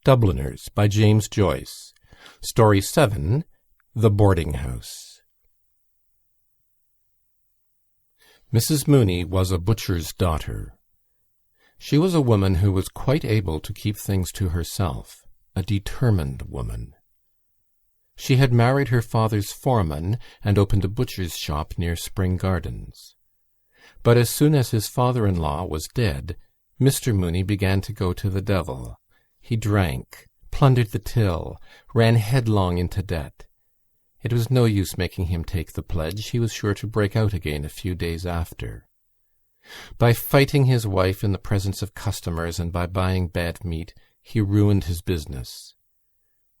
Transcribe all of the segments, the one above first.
Dubliners by James Joyce. Story 7. The Boarding House. Mrs. Mooney was a butcher's daughter. She was a woman who was quite able to keep things to herself, a determined woman. She had married her father's foreman and opened a butcher's shop near Spring Gardens. But as soon as his father-in-law was dead, Mr. Mooney began to go to the devil. He drank, plundered the till, ran headlong into debt. It was no use making him take the pledge. He was sure to break out again a few days after. By fighting his wife in the presence of customers and by buying bad meat, he ruined his business.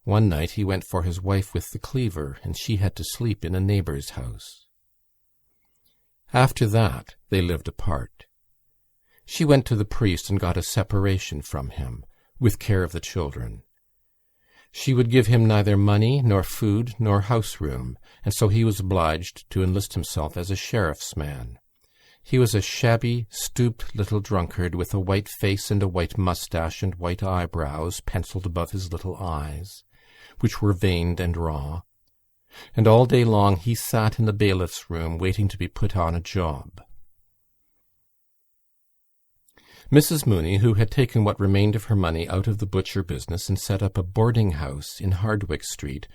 One night he went for his wife with the cleaver, and she had to sleep in a neighbour's house. After that, they lived apart. She went to the priest and got a separation from him, with care of the children. She would give him neither money, nor food, nor house-room, and so he was obliged to enlist himself as a sheriff's man. He was a shabby, stooped little drunkard with a white face and a white moustache and white eyebrows pencilled above his little eyes, which were veined and raw, and all day long he sat in the bailiff's room waiting to be put on a job. Mrs. Mooney, who had taken what remained of her money out of the butcher business and set up a boarding house in Hardwicke Street,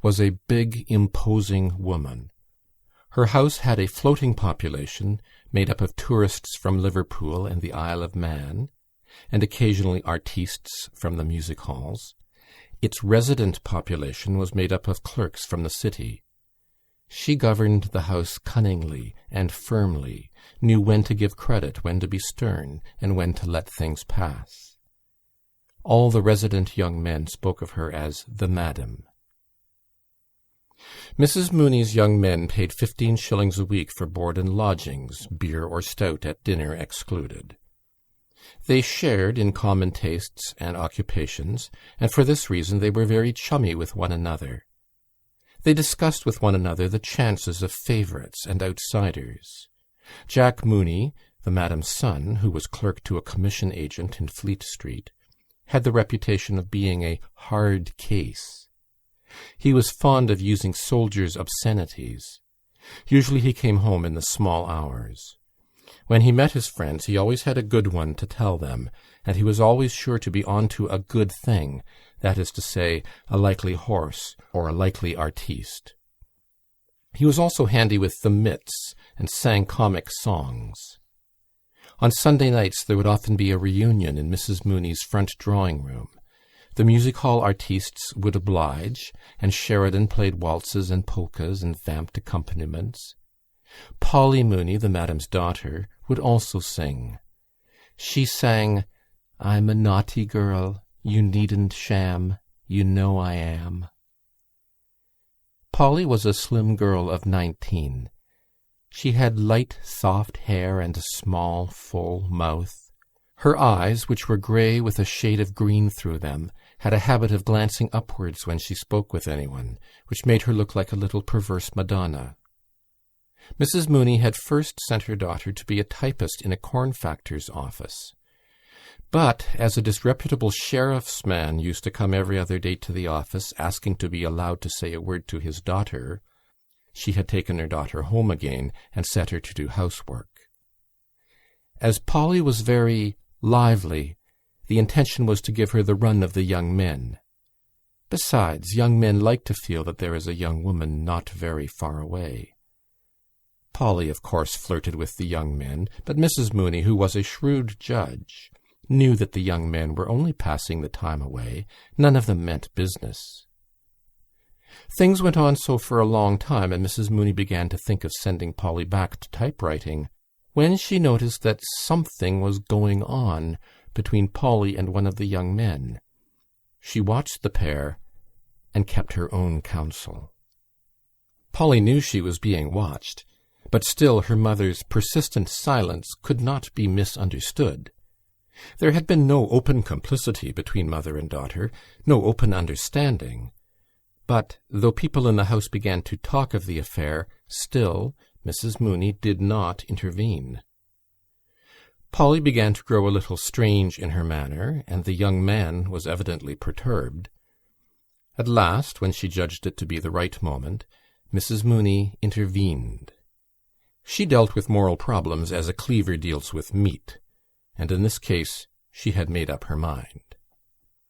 was a big, imposing woman. Her house had a floating population made up of tourists from Liverpool and the Isle of Man, and occasionally artistes from the music halls. Its resident population was made up of clerks from the city. She governed the house cunningly and firmly, knew when to give credit, when to be stern, and when to let things pass. All the resident young men spoke of her as the Madam. Mrs. Mooney's young men paid 15 shillings a week for board and lodgings, beer or stout at dinner excluded. They shared in common tastes and occupations, and for this reason they were very chummy with one another. They discussed with one another the chances of favourites and outsiders. Jack Mooney, the Madam's son, who was clerk to a commission agent in Fleet Street, had the reputation of being a hard case. He was fond of using soldiers' obscenities. Usually he came home in the small hours. When he met his friends, he always had a good one to tell them, and he was always sure to be on to a good thing, that is to say, a likely horse or a likely artiste. He was also handy with the mits and sang comic songs. On Sunday nights there would often be a reunion in Mrs. Mooney's front drawing-room. The music-hall artistes would oblige, and Sheridan played waltzes and polkas and vamped accompaniments. Polly Mooney, the Madam's daughter, would also sing. She sang, "I'm a naughty girl, you needn't sham, you know I am." Polly was a slim girl of 19. She had light, soft hair and a small, full mouth. Her eyes, which were grey with a shade of green through them, had a habit of glancing upwards when she spoke with anyone, which made her look like a little perverse Madonna. Mrs. Mooney had first sent her daughter to be a typist in a corn factor's office. But, as a disreputable sheriff's man used to come every other day to the office, asking to be allowed to say a word to his daughter, she had taken her daughter home again and set her to do housework. As Polly was very lively, the intention was to give her the run of the young men. Besides, young men like to feel that there is a young woman not very far away. Polly, of course, flirted with the young men, but Mrs. Mooney, who was a shrewd judge, knew that the young men were only passing the time away. None of them meant business. Things went on so for a long time, and Mrs. Mooney began to think of sending Polly back to typewriting, when she noticed that something was going on between Polly and one of the young men. She watched the pair and kept her own counsel. Polly knew she was being watched, but still her mother's persistent silence could not be misunderstood. There had been no open complicity between mother and daughter, no open understanding. But, though people in the house began to talk of the affair, still Mrs. Mooney did not intervene. Polly began to grow a little strange in her manner, and the young man was evidently perturbed. At last, when she judged it to be the right moment, Mrs. Mooney intervened. She dealt with moral problems as a cleaver deals with meat, and in this case she had made up her mind.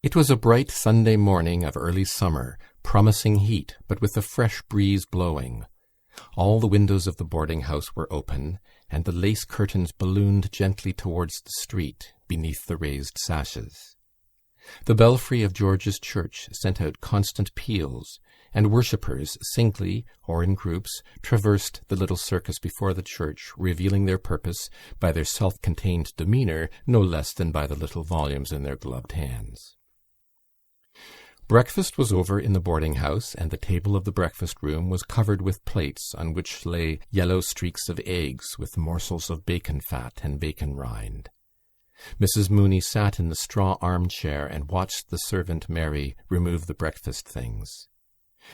It was a bright Sunday morning of early summer, promising heat, but with a fresh breeze blowing. All the windows of the boarding-house were open, and the lace curtains ballooned gently towards the street beneath the raised sashes. The belfry of George's church sent out constant peals, and worshippers, singly or in groups, traversed the little circus before the church, revealing their purpose by their self-contained demeanour no less than by the little volumes in their gloved hands. Breakfast was over in the boarding-house, and the table of the breakfast-room was covered with plates on which lay yellow streaks of eggs with morsels of bacon fat and bacon rind. Mrs. Mooney sat in the straw armchair and watched the servant Mary remove the breakfast things.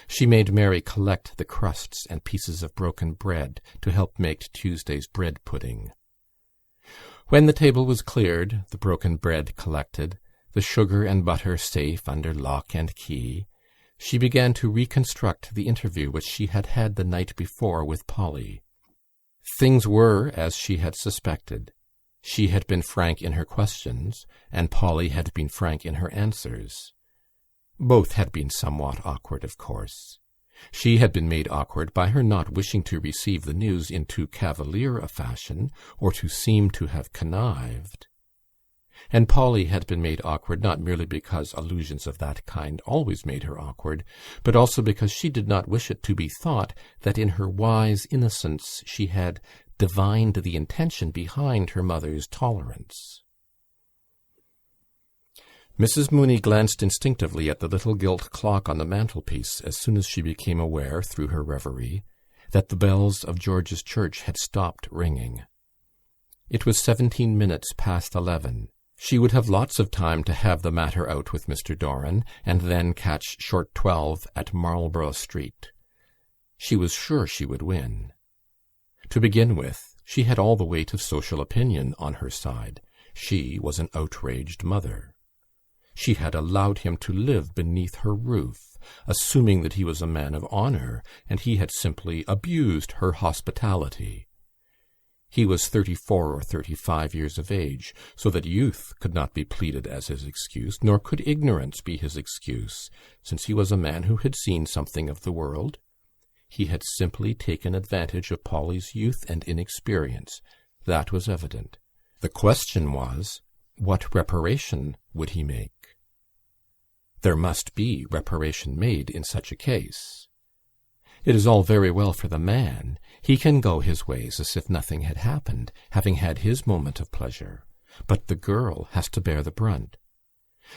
She made Mary collect the crusts and pieces of broken bread to help make Tuesday's bread pudding. When the table was cleared, the broken bread collected, the sugar and butter safe under lock and key, she began to reconstruct the interview which she had had the night before with Polly. Things were as she had suspected. She had been frank in her questions, and Polly had been frank in her answers. Both had been somewhat awkward, of course. She had been made awkward by her not wishing to receive the news in too cavalier a fashion, or to seem to have connived. And Polly had been made awkward not merely because allusions of that kind always made her awkward, but also because she did not wish it to be thought that in her wise innocence she had divined the intention behind her mother's tolerance. Mrs. Mooney glanced instinctively at the little gilt clock on the mantelpiece as soon as she became aware, through her reverie, that the bells of George's church had stopped ringing. It was 17 minutes past 11. She would have lots of time to have the matter out with Mr. Doran, and then catch short 12 at Marlborough Street. She was sure she would win. To begin with, she had all the weight of social opinion on her side. She was an outraged mother. She had allowed him to live beneath her roof, assuming that he was a man of honour, and he had simply abused her hospitality. He was 34 or 35 years of age, so that youth could not be pleaded as his excuse, nor could ignorance be his excuse, since he was a man who had seen something of the world. He had simply taken advantage of Polly's youth and inexperience. That was evident. The question was, what reparation would he make? There must be reparation made in such a case. It is all very well for the man. He can go his ways as if nothing had happened, having had his moment of pleasure. But the girl has to bear the brunt.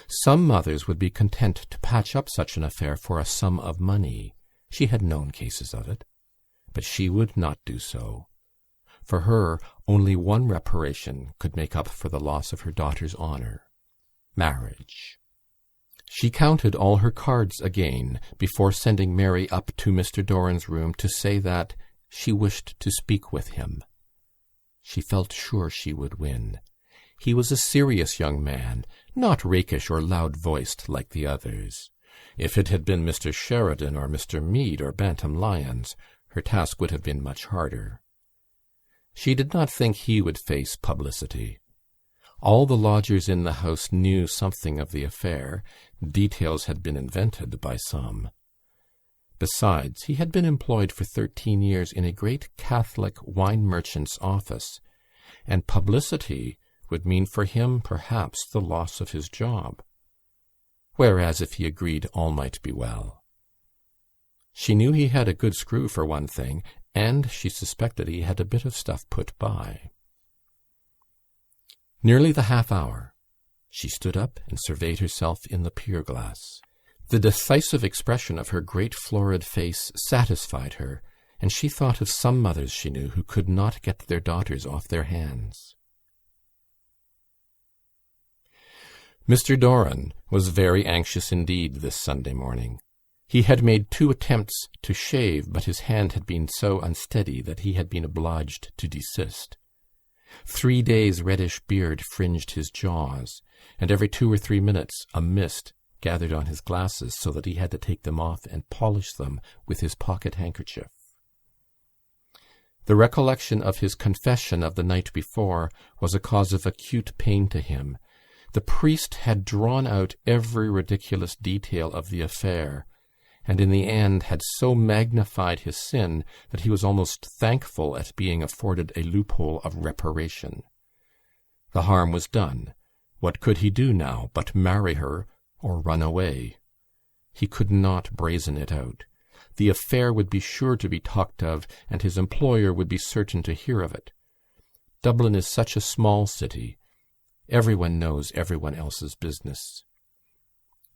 Some mothers would be content to patch up such an affair for a sum of money. She had known cases of it. But she would not do so. For her, only one reparation could make up for the loss of her daughter's honour: marriage. She counted all her cards again before sending Mary up to Mr. Doran's room to say that she wished to speak with him. She felt sure she would win. He was a serious young man, not rakish or loud-voiced like the others. If it had been Mr. Sheridan or Mr. Meade or Bantam Lyons, her task would have been much harder. She did not think he would face publicity. All the lodgers in the house knew something of the affair. Details had been invented by some. Besides, he had been employed for 13 years in a great Catholic wine merchant's office, and publicity would mean for him perhaps the loss of his job. Whereas if he agreed, all might be well. She knew he had a good screw for one thing, and she suspected he had a bit of stuff put by. Nearly the half-hour. She stood up and surveyed herself in the pier-glass. The decisive expression of her great florid face satisfied her, and she thought of some mothers she knew who could not get their daughters off their hands. Mr. Doran was very anxious indeed this Sunday morning. He had made 2 attempts to shave, but his hand had been so unsteady that he had been obliged to desist. 3 days' reddish beard fringed his jaws, and every 2 or 3 minutes a mist gathered on his glasses so that he had to take them off and polish them with his pocket handkerchief. The recollection of his confession of the night before was a cause of acute pain to him. The priest had drawn out every ridiculous detail of the affair, and in the end had so magnified his sin that he was almost thankful at being afforded a loophole of reparation. The harm was done. What could he do now but marry her or run away? He could not brazen it out. The affair would be sure to be talked of, and his employer would be certain to hear of it. Dublin is such a small city. Everyone knows everyone else's business.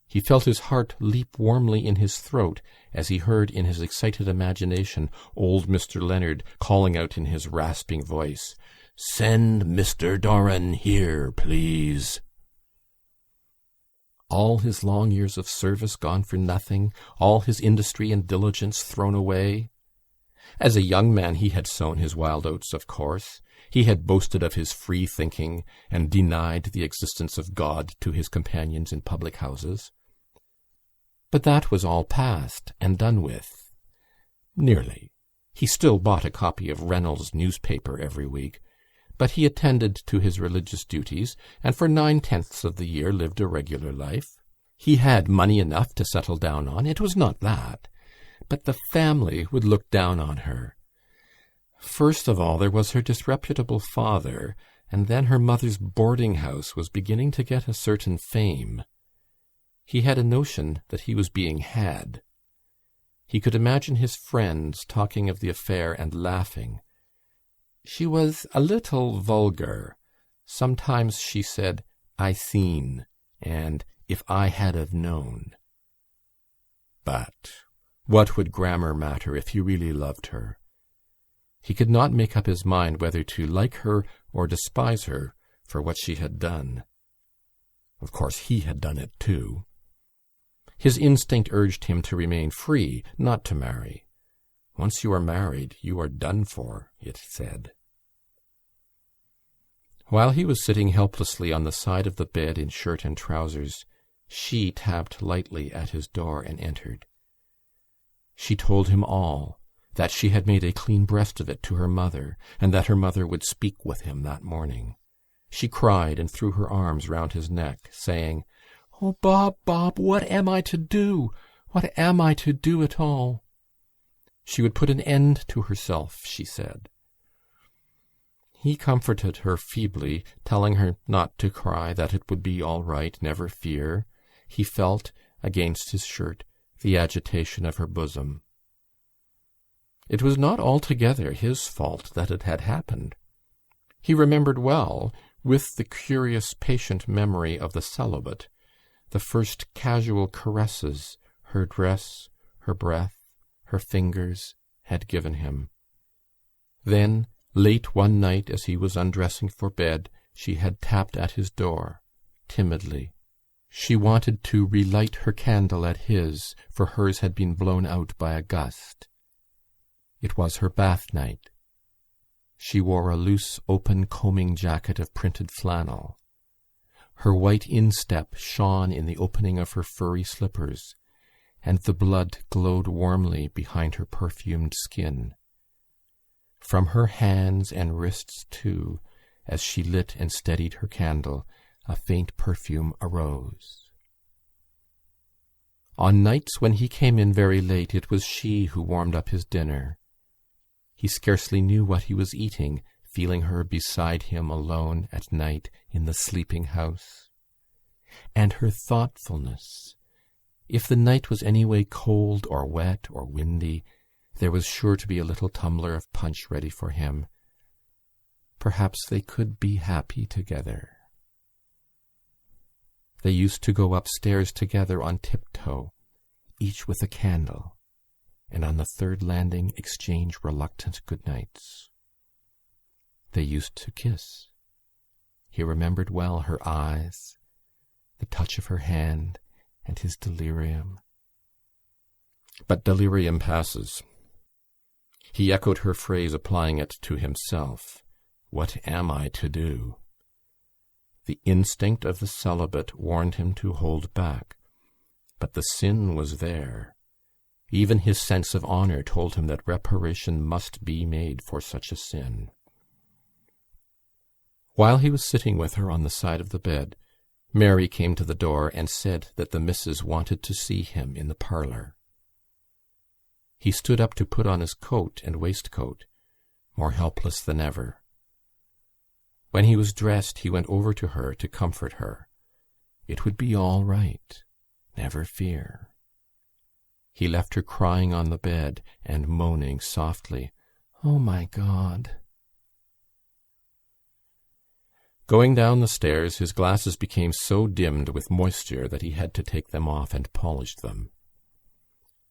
He felt his heart leap warmly in his throat as he heard in his excited imagination old Mr. Leonard calling out in his rasping voice, "Send Mr. Doran here, please." All his long years of service gone for nothing, all his industry and diligence thrown away. As a young man he had sown his wild oats, of course. He had boasted of his free thinking and denied the existence of God to his companions in public houses. But that was all past and done with. Nearly. He still bought a copy of Reynolds' newspaper every week, but he attended to his religious duties, and for 9/10 of the year lived a regular life. He had money enough to settle down on, it was not that, but the family would look down on her. First of all there was her disreputable father, and then her mother's boarding-house was beginning to get a certain fame. He had a notion that he was being had. He could imagine his friends talking of the affair and laughing. She was a little vulgar. Sometimes she said, "I seen," and "if I had have known." But what would grammar matter if he really loved her? He could not make up his mind whether to like her or despise her for what she had done. Of course he had done it too. His instinct urged him to remain free, not to marry. Once you are married, you are done for, it said. While he was sitting helplessly on the side of the bed in shirt and trousers, she tapped lightly at his door and entered. She told him all, that she had made a clean breast of it to her mother, and that her mother would speak with him that morning. She cried and threw her arms round his neck, saying, "Oh, Bob, Bob, what am I to do? What am I to do at all?" She would put an end to herself, she said. He comforted her feebly, telling her not to cry, that it would be all right, never fear. He felt, against his shirt, the agitation of her bosom. It was not altogether his fault that it had happened. He remembered well, with the curious patient memory of the celibate, the first casual caresses her dress, her breath, her fingers had given him. Then, late one night as he was undressing for bed, she had tapped at his door, timidly. She wanted to relight her candle at his, for hers had been blown out by a gust. It was her bath night. She wore a loose, open combing jacket of printed flannel. Her white instep shone in the opening of her furry slippers, and the blood glowed warmly behind her perfumed skin. From her hands and wrists, too, as she lit and steadied her candle, a faint perfume arose. On nights when he came in very late, it was she who warmed up his dinner. He scarcely knew what he was eating, feeling her beside him alone at night in the sleeping house. And her thoughtfulness. If the night was any way cold or wet or windy, there was sure to be a little tumbler of punch ready for him. Perhaps they could be happy together. They used to go upstairs together on tiptoe, each with a candle, and on the third landing exchange reluctant good nights. They used to kiss. He remembered well her eyes, the touch of her hand, and his delirium. But delirium passes. He echoed her phrase, applying it to himself. What am I to do? The instinct of the celibate warned him to hold back, but the sin was there. Even his sense of honour told him that reparation must be made for such a sin. While he was sitting with her on the side of the bed, Mary came to the door and said that the missus wanted to see him in the parlour. He stood up to put on his coat and waistcoat, more helpless than ever. When he was dressed, he went over to her to comfort her. It would be all right. Never fear. He left her crying on the bed and moaning softly, "Oh, my God." Going down the stairs, his glasses became so dimmed with moisture that he had to take them off and polish them.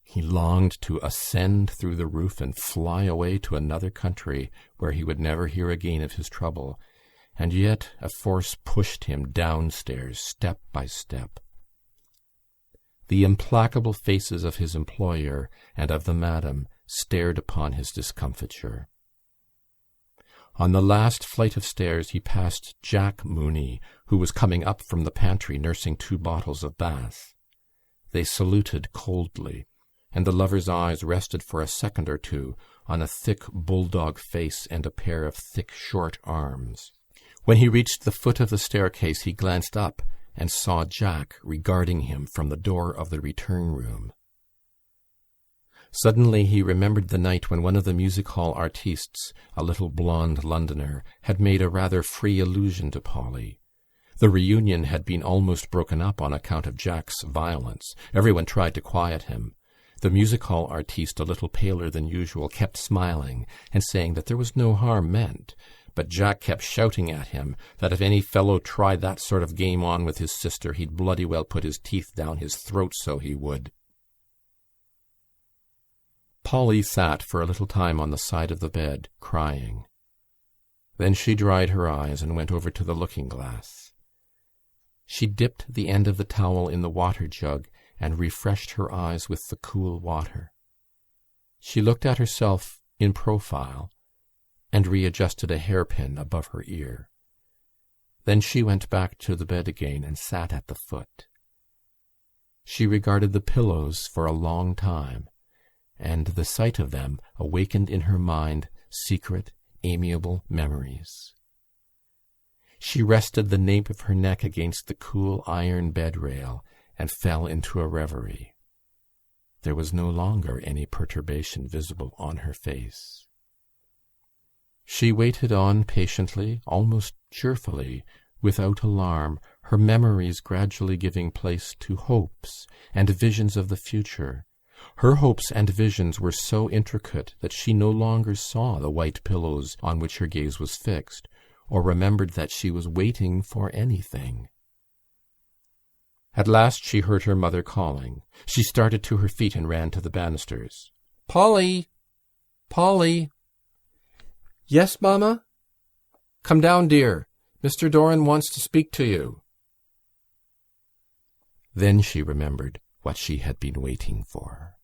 He longed to ascend through the roof and fly away to another country where he would never hear again of his trouble, and yet a force pushed him downstairs step by step. The implacable faces of his employer and of the madam stared upon his discomfiture. On the last flight of stairs he passed Jack Mooney, who was coming up from the pantry nursing 2 bottles of Bass. They saluted coldly, and the lover's eyes rested for a second or two on a thick bulldog face and a pair of thick short arms. When he reached the foot of the staircase, he glanced up and saw Jack regarding him from the door of the return room. Suddenly he remembered the night when one of the music-hall artistes, a little blonde Londoner, had made a rather free allusion to Polly. The reunion had been almost broken up on account of Jack's violence. Everyone tried to quiet him. The music-hall artiste, a little paler than usual, kept smiling and saying that there was no harm meant, but Jack kept shouting at him that if any fellow tried that sort of game on with his sister, he'd bloody well put his teeth down his throat, so he would. Polly sat for a little time on the side of the bed, crying. Then she dried her eyes and went over to the looking-glass. She dipped the end of the towel in the water jug and refreshed her eyes with the cool water. She looked at herself in profile and readjusted a hairpin above her ear. Then she went back to the bed again and sat at the foot. She regarded the pillows for a long time, and the sight of them awakened in her mind secret, amiable memories. She rested the nape of her neck against the cool iron bed rail and fell into a reverie. There was no longer any perturbation visible on her face. She waited on patiently, almost cheerfully, without alarm, her memories gradually giving place to hopes and visions of the future. Her hopes and visions were so intricate that she no longer saw the white pillows on which her gaze was fixed, or remembered that she was waiting for anything. At last she heard her mother calling. She started to her feet and ran to the banisters. "Polly! Polly!" "Yes, mamma?" "Come down, dear. Mr. Doran wants to speak to you." Then she remembered what she had been waiting for.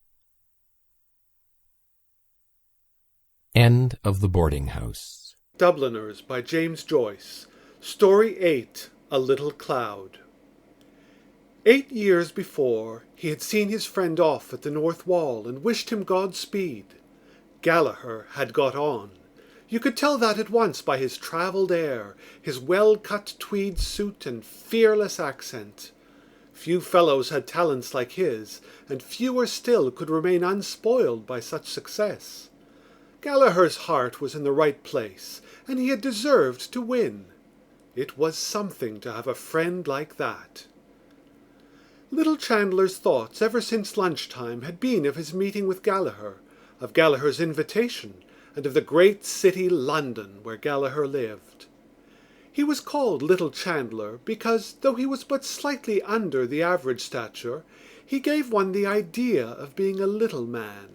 End of The Boarding House. Dubliners by James Joyce. Story 8. A Little Cloud. 8 years before, he had seen his friend off at the north wall and wished him Godspeed. Gallagher had got on. You could tell that at once by his travelled air, his well-cut tweed suit and fearless accent. Few fellows had talents like his, and fewer still could remain unspoiled by such success. Gallagher's heart was in the right place, and he had deserved to win. It was something to have a friend like that. Little Chandler's thoughts ever since lunchtime had been of his meeting with Gallagher, of Gallagher's invitation, and of the great city London where Gallagher lived. He was called Little Chandler because, though he was but slightly under the average stature, he gave one the idea of being a little man.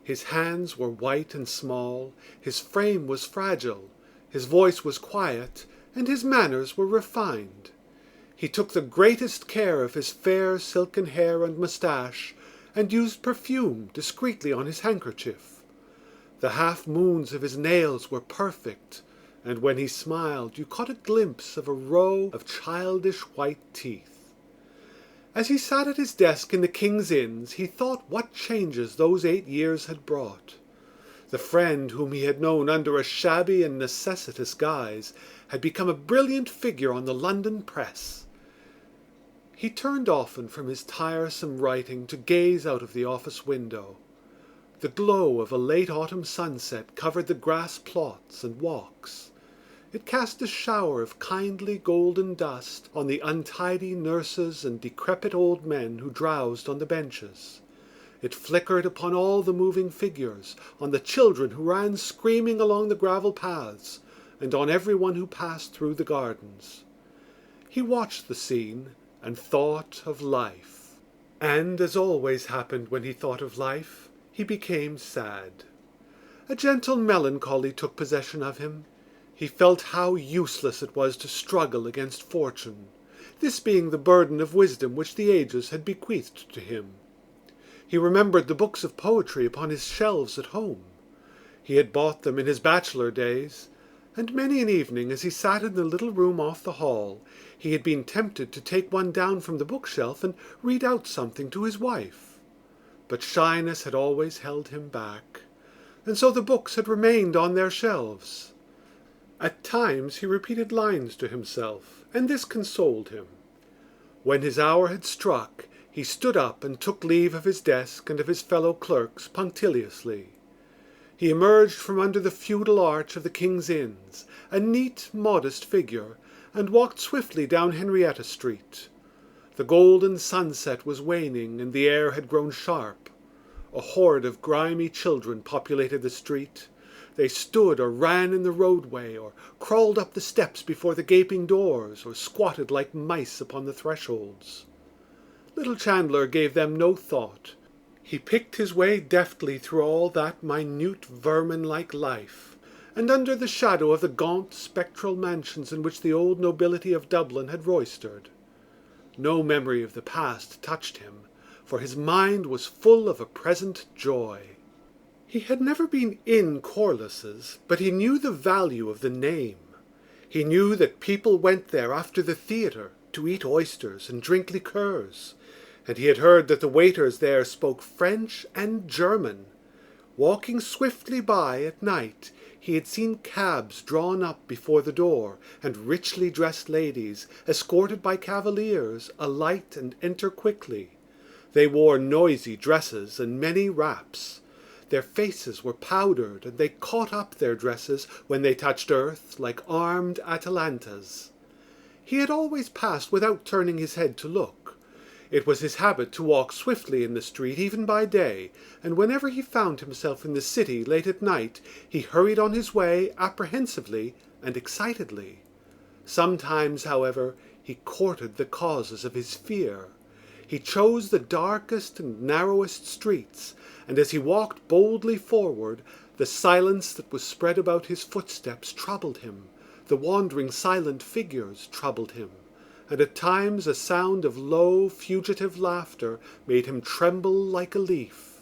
His hands were white and small, his frame was fragile, his voice was quiet, and his manners were refined. He took the greatest care of his fair silken hair and moustache, and used perfume discreetly on his handkerchief. The half-moons of his nails were perfect, and when he smiled you caught a glimpse of a row of childish white teeth. As he sat at his desk in the King's Inns he thought what changes those 8 years had brought. The friend whom he had known under a shabby and necessitous guise had become a brilliant figure on the London press. He turned often from his tiresome writing to gaze out of the office window. The glow of a late autumn sunset covered the grass plots and walks. It cast a shower of kindly golden dust on the untidy nurses and decrepit old men who drowsed on the benches. It flickered upon all the moving figures, on the children who ran screaming along the gravel paths, and on every one who passed through the gardens. He watched the scene and thought of life. And, as always happened when he thought of life, he became sad. A gentle melancholy took possession of him. He felt how useless it was to struggle against fortune, this being the burden of wisdom which the ages had bequeathed to him. He remembered the books of poetry upon his shelves at home. He had bought them in his bachelor days, and many an evening as he sat in the little room off the hall, he had been tempted to take one down from the bookshelf and read out something to his wife. But shyness had always held him back, and so the books had remained on their shelves. At times he repeated lines to himself, and this consoled him. When his hour had struck, he stood up and took leave of his desk and of his fellow clerks punctiliously. He emerged from under the feudal arch of the King's Inns, a neat, modest figure, and walked swiftly down Henrietta Street. The golden sunset was waning and the air had grown sharp. A horde of grimy children populated the street. They stood or ran in the roadway, or crawled up the steps before the gaping doors, or squatted like mice upon the thresholds. Little Chandler gave them no thought. He picked his way deftly through all that minute vermin-like life, and under the shadow of the gaunt spectral mansions in which the old nobility of Dublin had roistered. No memory of the past touched him, for his mind was full of a present joy. He had never been in Corliss's, but he knew the value of the name. He knew that people went there after the theatre to eat oysters and drink liqueurs, and he had heard that the waiters there spoke French and German. Walking swiftly by at night, he had seen cabs drawn up before the door, and richly dressed ladies, escorted by cavaliers, alight and enter quickly. They wore noisy dresses and many wraps. Their faces were powdered, and they caught up their dresses when they touched earth like armed Atalantas. He had always passed without turning his head to look. It was his habit to walk swiftly in the street even by day, and whenever he found himself in the city late at night he hurried on his way apprehensively and excitedly. Sometimes, however, he courted the causes of his fear. He chose the darkest and narrowest streets, and as he walked boldly forward, the silence that was spread about his footsteps troubled him, the wandering silent figures troubled him, and at times a sound of low, fugitive laughter made him tremble like a leaf.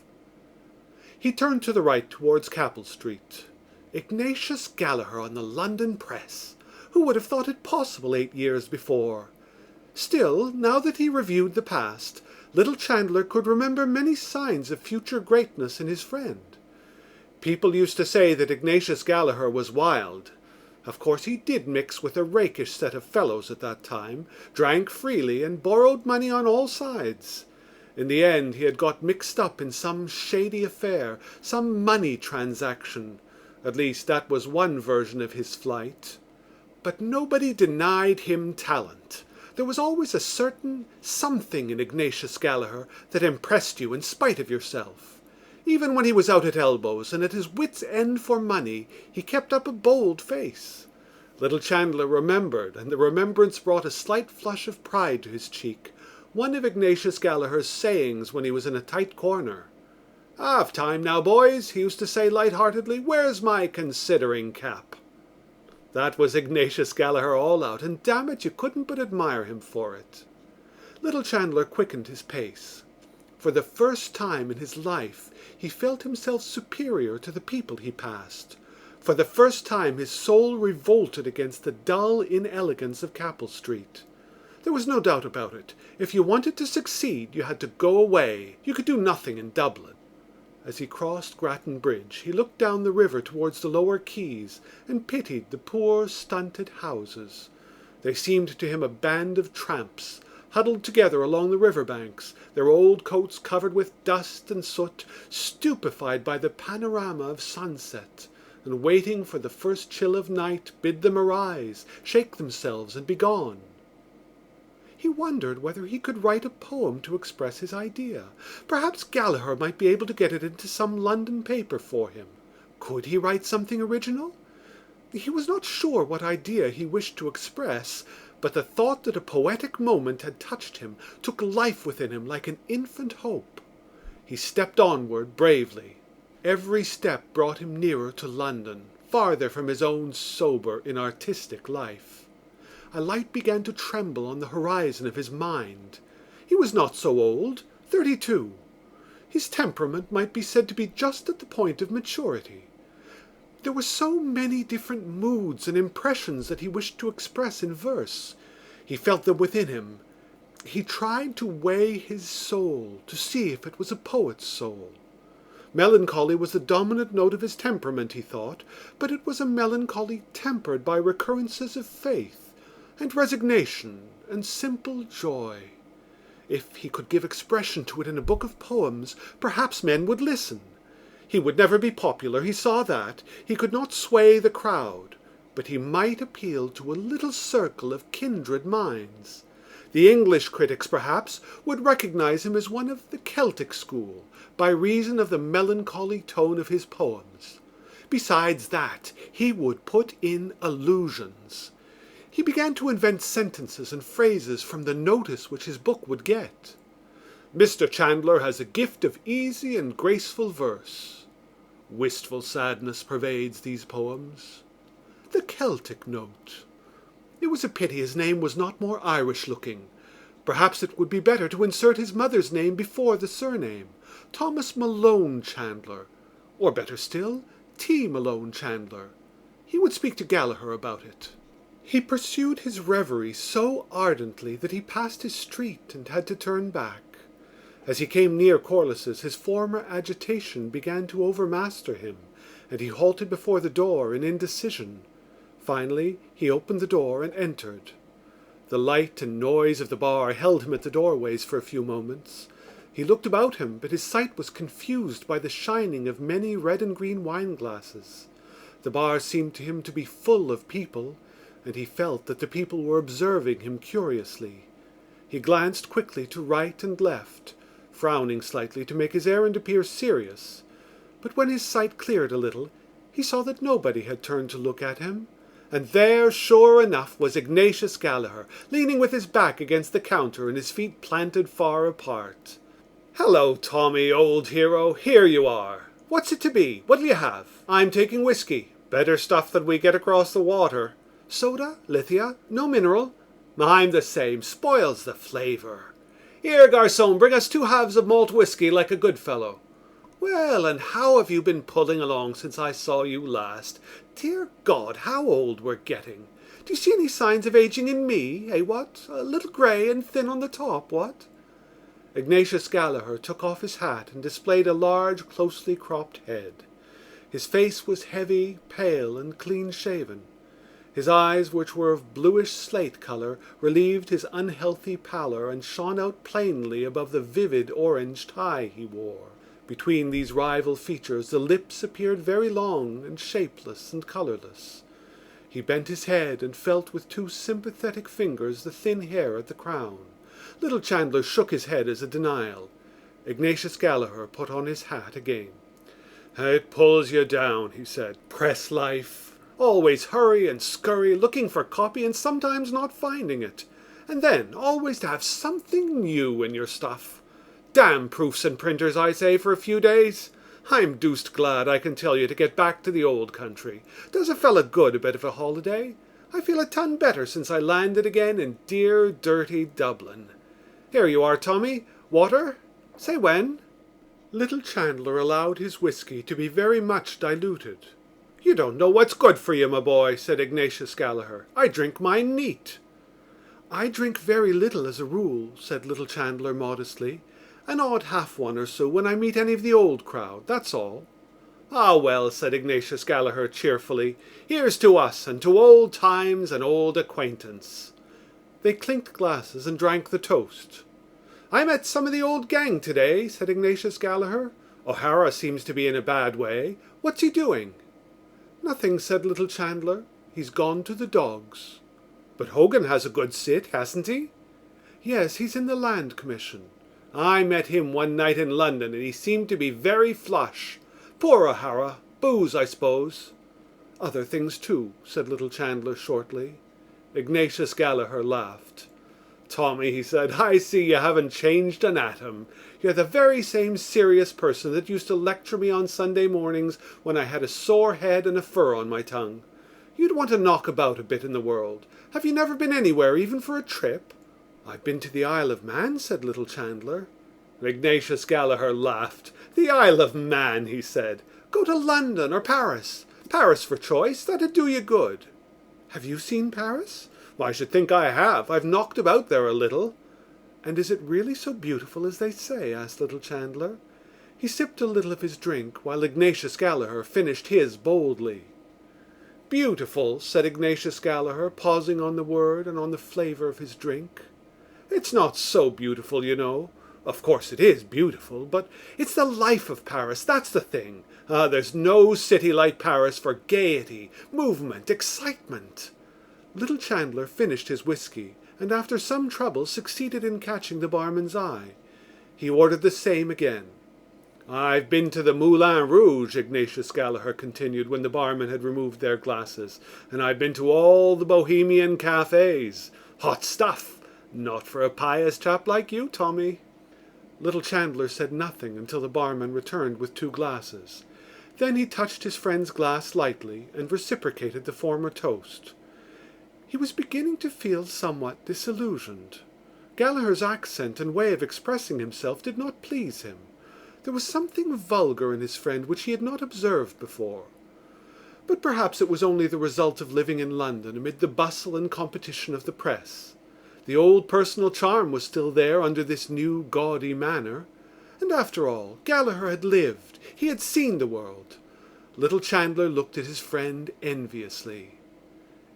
He turned to the right towards Capel Street. Ignatius Gallaher on the London press! Who would have thought it possible 8 years before? Still, now that he reviewed the past, little Chandler could remember many signs of future greatness in his friend. People used to say that Ignatius Gallaher was wild. Of course he did mix with a rakish set of fellows at that time, drank freely and borrowed money on all sides. In the end he had got mixed up in some shady affair, some money transaction. At least that was one version of his flight. But nobody denied him talent. There was always a certain something in Ignatius Gallaher that impressed you in spite of yourself. Even when he was out at elbows and at his wits' end for money, he kept up a bold face. Little Chandler remembered, and the remembrance brought a slight flush of pride to his cheek, one of Ignatius Gallaher's sayings when he was in a tight corner. "Half time now, boys," he used to say light-heartedly. "Where's my considering cap?" That was Ignatius Gallaher all out, and damn it, you couldn't but admire him for it. Little Chandler quickened his pace. For the first time in his life he felt himself superior to the people he passed. For the first time his soul revolted against the dull inelegance of Capel Street. There was no doubt about it. If you wanted to succeed, you had to go away. You could do nothing in Dublin. As he crossed Grattan Bridge, he looked down the river towards the lower quays and pitied the poor, stunted houses. They seemed to him a band of tramps, huddled together along the river banks, their old coats covered with dust and soot, stupefied by the panorama of sunset, and waiting for the first chill of night bid them arise, shake themselves, and be gone. He wondered whether he could write a poem to express his idea. Perhaps Gallagher might be able to get it into some London paper for him. Could he write something original? He was not sure what idea he wished to express, but the thought that a poetic moment had touched him took life within him like an infant hope. He stepped onward bravely. Every step brought him nearer to London, farther from his own sober, inartistic life. A light began to tremble on the horizon of his mind. He was not so old, 32. His temperament might be said to be just at the point of maturity. There were so many different moods and impressions that he wished to express in verse. He felt them within him. He tried to weigh his soul, to see if it was a poet's soul. Melancholy was the dominant note of his temperament, he thought, but it was a melancholy tempered by recurrences of faith, and resignation, and simple joy. If he could give expression to it in a book of poems, perhaps men would listen. He would never be popular, he saw that. He could not sway the crowd, but he might appeal to a little circle of kindred minds. The English critics, perhaps, would recognize him as one of the Celtic school, by reason of the melancholy tone of his poems. Besides that, he would put in allusions. He began to invent sentences and phrases from the notice which his book would get. Mr. Chandler has a gift of easy and graceful verse. Wistful sadness pervades these poems. The Celtic note. It was a pity his name was not more Irish-looking. Perhaps it would be better to insert his mother's name before the surname, Thomas Malone Chandler, or better still, T. Malone Chandler. He would speak to Gallagher about it. He pursued his reverie so ardently that he passed his street and had to turn back. As he came near Corliss's, his former agitation began to overmaster him, and he halted before the door in indecision. Finally, he opened the door and entered. The light and noise of the bar held him at the doorways for a few moments. He looked about him, but his sight was confused by the shining of many red and green wine-glasses. The bar seemed to him to be full of people, and he felt that the people were observing him curiously. He glanced quickly to right and left, frowning slightly to make his errand appear serious, but when his sight cleared a little, he saw that nobody had turned to look at him, and there, sure enough, was Ignatius Gallagher, leaning with his back against the counter and his feet planted far apart. "Hello, Tommy, old hero, here you are. What's it to be? What'll you have? I'm taking whiskey. Better stuff than we get across the water. Soda? Lithia? No mineral? I'm the same. Spoils the flavour. Here, garçon, bring us 2 halves of malt whiskey like a good fellow. Well, and how have you been pulling along since I saw you last? Dear God, how old we're getting. Do you see any signs of ageing in me, eh, what? A little grey and thin on the top, what?" Ignatius Gallagher took off his hat and displayed a large, closely cropped head. His face was heavy, pale, and clean-shaven. His eyes, which were of bluish slate colour, relieved his unhealthy pallor and shone out plainly above the vivid orange tie he wore. Between these rival features the lips appeared very long and shapeless and colourless. He bent his head and felt with 2 sympathetic fingers the thin hair at the crown. Little Chandler shook his head as a denial. Ignatius Gallagher put on his hat again. "It pulls you down," he said. "Press life. Always hurry and scurry, looking for copy and sometimes not finding it. And then always to have something new in your stuff. Damn proofs and printers, I say, for a few days. I'm deuced glad, I can tell you, to get back to the old country. Does a fella good, a bit of a holiday. I feel a ton better since I landed again in dear, dirty Dublin. Here you are, Tommy. Water? Say when?" Little Chandler allowed his whiskey to be very much diluted. "You don't know what's good for you, my boy," said Ignatius Gallaher. "I drink mine neat." "I drink very little as a rule," said little Chandler modestly. "An odd half one or so when I meet any of the old crowd, that's all." "Ah, well," said Ignatius Gallaher cheerfully, "here's to us and to old times and old acquaintance." They clinked glasses and drank the toast. "I met some of the old gang today," said Ignatius Gallaher. "O'Hara seems to be in a bad way. What's he doing?" "Nothing," said little Chandler. "He's gone to the dogs." "But Hogan has a good sit, hasn't he?" "Yes, he's in the Land Commission." "I met him one night in London and he seemed to be very flush. Poor O'Hara. Booze, I suppose." "Other things too," said little Chandler shortly. Ignatius Gallaher laughed. "Tommy," he said, "I see you haven't changed an atom. You're the very same serious person that used to lecture me on Sunday mornings when I had a sore head and a fur on my tongue. You'd want to knock about a bit in the world. Have you never been anywhere, even for a trip?" "I've been to the Isle of Man," said little Chandler. Ignatius Gallaher laughed. "The Isle of Man," he said. "Go to London or Paris. Paris for choice. That'd do you good." "Have you seen Paris?" "I should think I have. I've knocked about there a little." "And is it really so beautiful as they say?" asked little Chandler. He sipped a little of his drink, while Ignatius Gallaher finished his boldly. "Beautiful," said Ignatius Gallaher, pausing on the word and on the flavour of his drink. "It's not so beautiful, you know. Of course it is beautiful, but it's the life of Paris, that's the thing. There's no city like Paris for gaiety, movement, excitement." Little Chandler finished his whisky, and after some trouble succeeded in catching the barman's eye. He ordered the same again. "I've been to the Moulin Rouge," Ignatius Gallaher continued when the barman had removed their glasses, "and I've been to all the Bohemian cafes. Hot stuff! Not for a pious chap like you, Tommy." Little Chandler said nothing until the barman returned with 2 glasses. Then he touched his friend's glass lightly and reciprocated the former toast. He was beginning to feel somewhat disillusioned. Gallaher's accent and way of expressing himself did not please him. There was something vulgar in his friend which he had not observed before. But perhaps it was only the result of living in London amid the bustle and competition of the press. The old personal charm was still there under this new gaudy manner. And after all, Gallaher had lived. He had seen the world. Little Chandler looked at his friend enviously.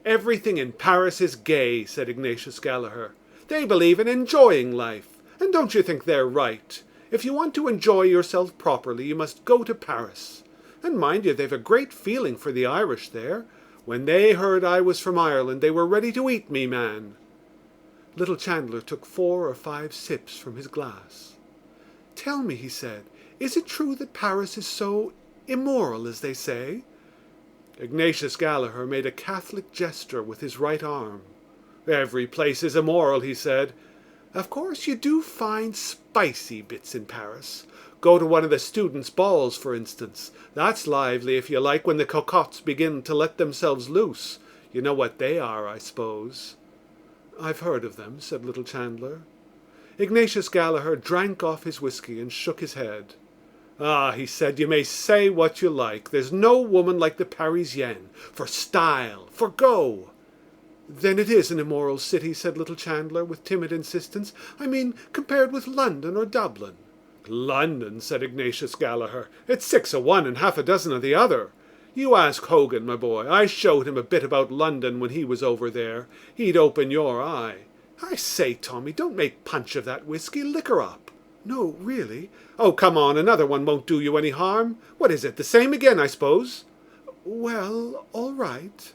"Everything in Paris is gay," said Ignatius Gallaher. "They believe in enjoying life, and don't you think they're right? If you want to enjoy yourself properly, you must go to Paris. And mind you, they've a great feeling for the Irish there. When they heard I was from Ireland, they were ready to eat me, man." Little Chandler took 4 or 5 sips from his glass. "Tell me," he said, "is it true that Paris is so immoral, as they say?" Ignatius Gallaher made a Catholic gesture with his right arm. "Every place is immoral," he said. "Of course you do find spicy bits in Paris. Go to one of the students' balls, for instance. That's lively, if you like, when the cocottes begin to let themselves loose. You know what they are, I suppose." "I've heard of them," said little Chandler. Ignatius Gallaher drank off his whisky and shook his head. "Ah," he said, "you may say what you like. There's no woman like the Parisienne, for style, for go." "Then it is an immoral city," said little Chandler, with timid insistence. "I mean, compared with London or Dublin." "London," said Ignatius Gallaher. "It's 6 of one and half a dozen of the other. You ask Hogan, my boy. I showed him a bit about London when he was over there. He'd open your eye. I say, Tommy, don't make punch of that whisky. Liquor up." "No, really." "Oh, come on, another one won't do you any harm. What is it, the same again, I suppose?" "Well, all right."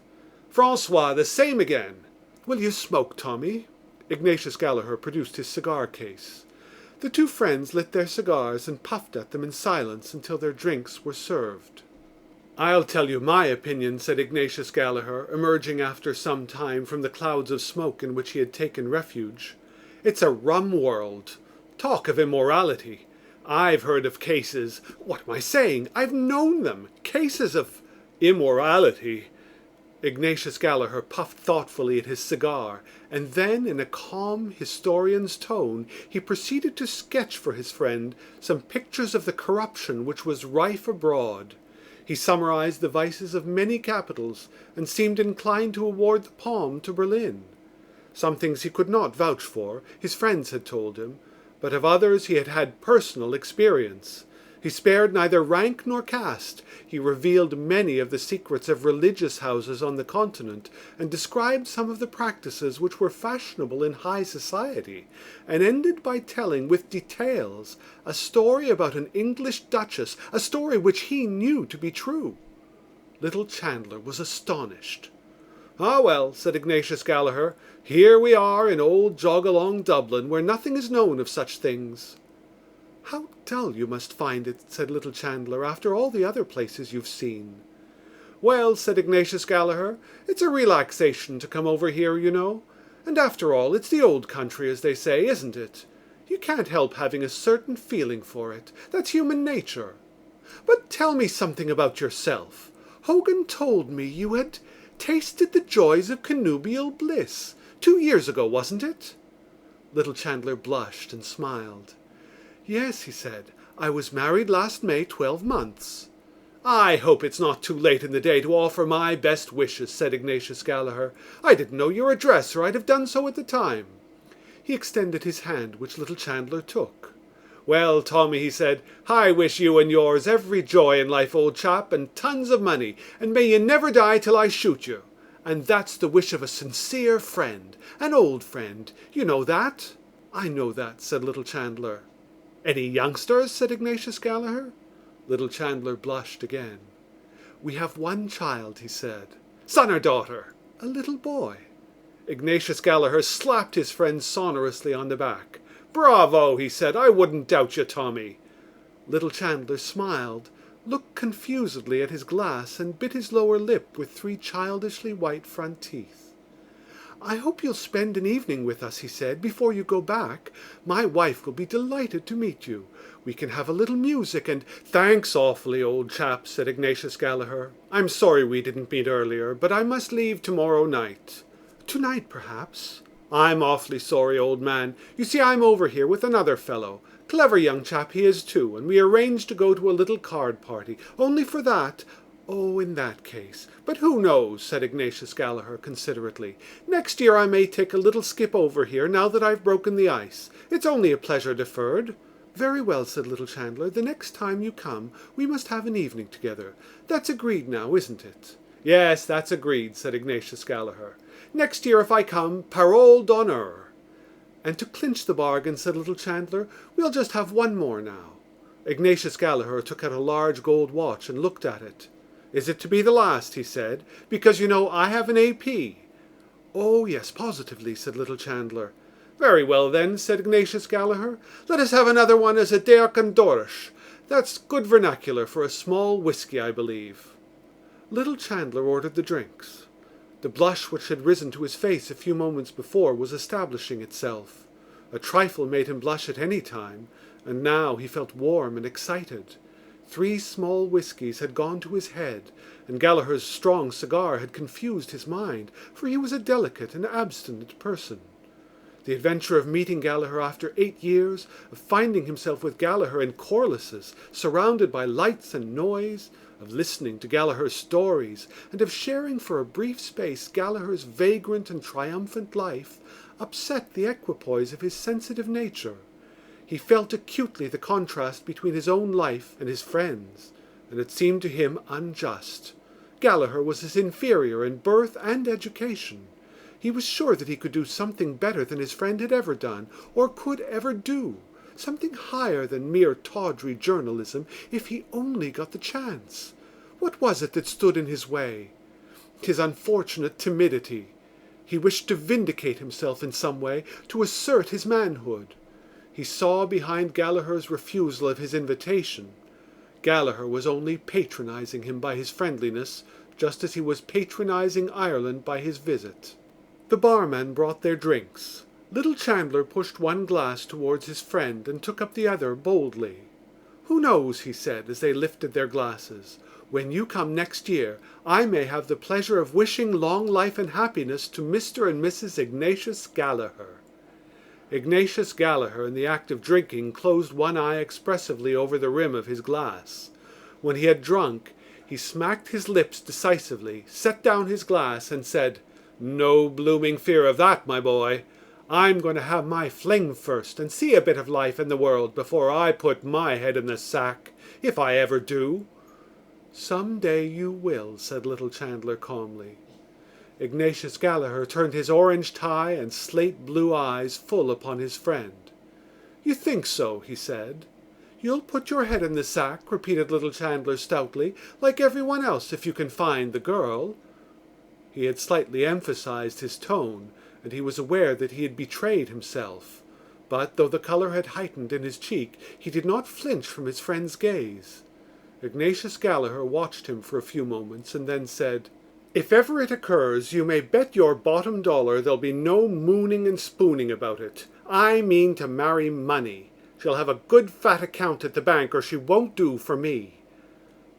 "Francois, the same again." "Will you smoke, Tommy?" Ignatius Gallaher produced his cigar case. The 2 friends lit their cigars and puffed at them in silence until their drinks were served. "I'll tell you my opinion," said Ignatius Gallaher, emerging after some time from the clouds of smoke in which he had taken refuge. "It's a rum world. Talk of immorality. I've heard of cases— what am I saying? I've known them. Cases of immorality." Ignatius Gallaher puffed thoughtfully at his cigar, and then, in a calm historian's tone, he proceeded to sketch for his friend some pictures of the corruption which was rife abroad. He summarized the vices of many capitals and seemed inclined to award the palm to Berlin. Some things he could not vouch for, his friends had told him, but of others he had had personal experience. He spared neither rank nor caste. He revealed many of the secrets of religious houses on the continent and described some of the practices which were fashionable in high society, and ended by telling with details a story about an English duchess, a story which he knew to be true. Little Chandler was astonished. "Ah, well," said Ignatius Gallaher, "here we are in old jog-along Dublin, where nothing is known of such things." "How dull you must find it," said little Chandler, "after all the other places you've seen." "Well," said Ignatius Gallaher, "it's a relaxation to come over here, you know. And after all, it's the old country, as they say, isn't it? You can't help having a certain feeling for it. That's human nature. But tell me something about yourself. Hogan told me you had tasted the joys of connubial bliss. 2 years ago, wasn't it?" Little Chandler blushed and smiled. "Yes," he said, "I was married last May 12 months." "I hope it's not too late in the day to offer my best wishes," said Ignatius Gallaher. "I didn't know your address, or I'd have done so at the time." He extended his hand, which little Chandler took. "Well, Tommy," he said, "I wish you and yours every joy in life, old chap, and tons of money, and may you never die till I shoot you. And that's the wish of a sincere friend, an old friend. You know that?" "I know that," said little Chandler. "Any youngsters?" said Ignatius Gallaher. Little Chandler blushed again. "We have one child," he said. "Son or daughter?" "A little boy." Ignatius Gallaher slapped his friend sonorously on the back. "Bravo!" he said. "I wouldn't doubt you, Tommy." Little Chandler smiled, looked confusedly at his glass, and bit his lower lip with 3 childishly white front teeth. "I hope you'll spend an evening with us," he said, "before you go back. My wife will be delighted to meet you. We can have a little music and—" "Thanks awfully, old chap," said Ignatius Gallaher. "I'm sorry we didn't meet earlier, but I must leave tomorrow night." "Tonight, perhaps?" "I'm awfully sorry, old man. You see, I'm over here with another fellow. Clever young chap he is too, and we arranged to go to a little card party. Only for that—" "Oh, in that case—" "But who knows," said Ignatius Gallaher considerately. "Next year I may take a little skip over here, now that I've broken the ice. It's only a pleasure deferred." "Very well," said little Chandler. "The next time you come we must have an evening together. That's agreed now, isn't it?" "Yes, that's agreed," said Ignatius Gallaher. "Next year if I come, parole d'honneur." "And to clinch the bargain," said little Chandler, "we'll just have one more now." Ignatius Gallaher took out a large gold watch and looked at it. "Is it to be the last?" he said. "Because, you know, I have an AP." "Oh, yes, positively," said little Chandler. "Very well, then," said Ignatius Gallaher. "Let us have another one as a Dearc and Dorish. That's good vernacular for a small whisky, I believe." Little Chandler ordered the drinks. The blush which had risen to his face a few moments before was establishing itself. A trifle made him blush at any time, and now he felt warm and excited. 3 small whiskies had gone to his head, and Gallaher's strong cigar had confused his mind, for he was a delicate and abstinent person. The adventure of meeting Gallaher after 8 years, of finding himself with Gallaher in Corliss's, surrounded by lights and noise, of listening to Gallaher's stories, and of sharing for a brief space Gallaher's vagrant and triumphant life, upset the equipoise of his sensitive nature. He felt acutely the contrast between his own life and his friend's, and it seemed to him unjust. Gallaher was his inferior in birth and education. He was sure that he could do something better than his friend had ever done, or could ever do, something higher than mere tawdry journalism, if he only got the chance. What was it that stood in his way? His unfortunate timidity. He wished to vindicate himself in some way, to assert his manhood. He saw behind Gallaher's refusal of his invitation. Gallaher was only patronizing him by his friendliness, just as he was patronizing Ireland by his visit. The barman brought their drinks. Little Chandler pushed one glass towards his friend and took up the other boldly. "Who knows," he said, as they lifted their glasses, "when you come next year, I may have the pleasure of wishing long life and happiness to Mr. and Mrs. Ignatius Gallaher." Ignatius Gallaher, in the act of drinking, closed one eye expressively over the rim of his glass. When he had drunk, He smacked his lips decisively, set down his glass, and said, "No blooming fear of that, my boy. I'm going to have my fling first and see a bit of life in the world before I put my head in the sack, if I ever do." "Some day you will," said little Chandler calmly. Ignatius Gallaher turned his orange tie and slate-blue eyes full upon his friend. "You think so?" he said. "You'll put your head in the sack," repeated little Chandler stoutly, "like everyone else, if you can find the girl." He had slightly emphasized his tone, and he was aware that he had betrayed himself. But though the colour had heightened in his cheek, he did not flinch from his friend's gaze. Ignatius Gallaher watched him for a few moments, and then said, "If ever it occurs, you may bet your bottom dollar there'll be no mooning and spooning about it. I mean to marry money. She'll have a good fat account at the bank, or she won't do for me."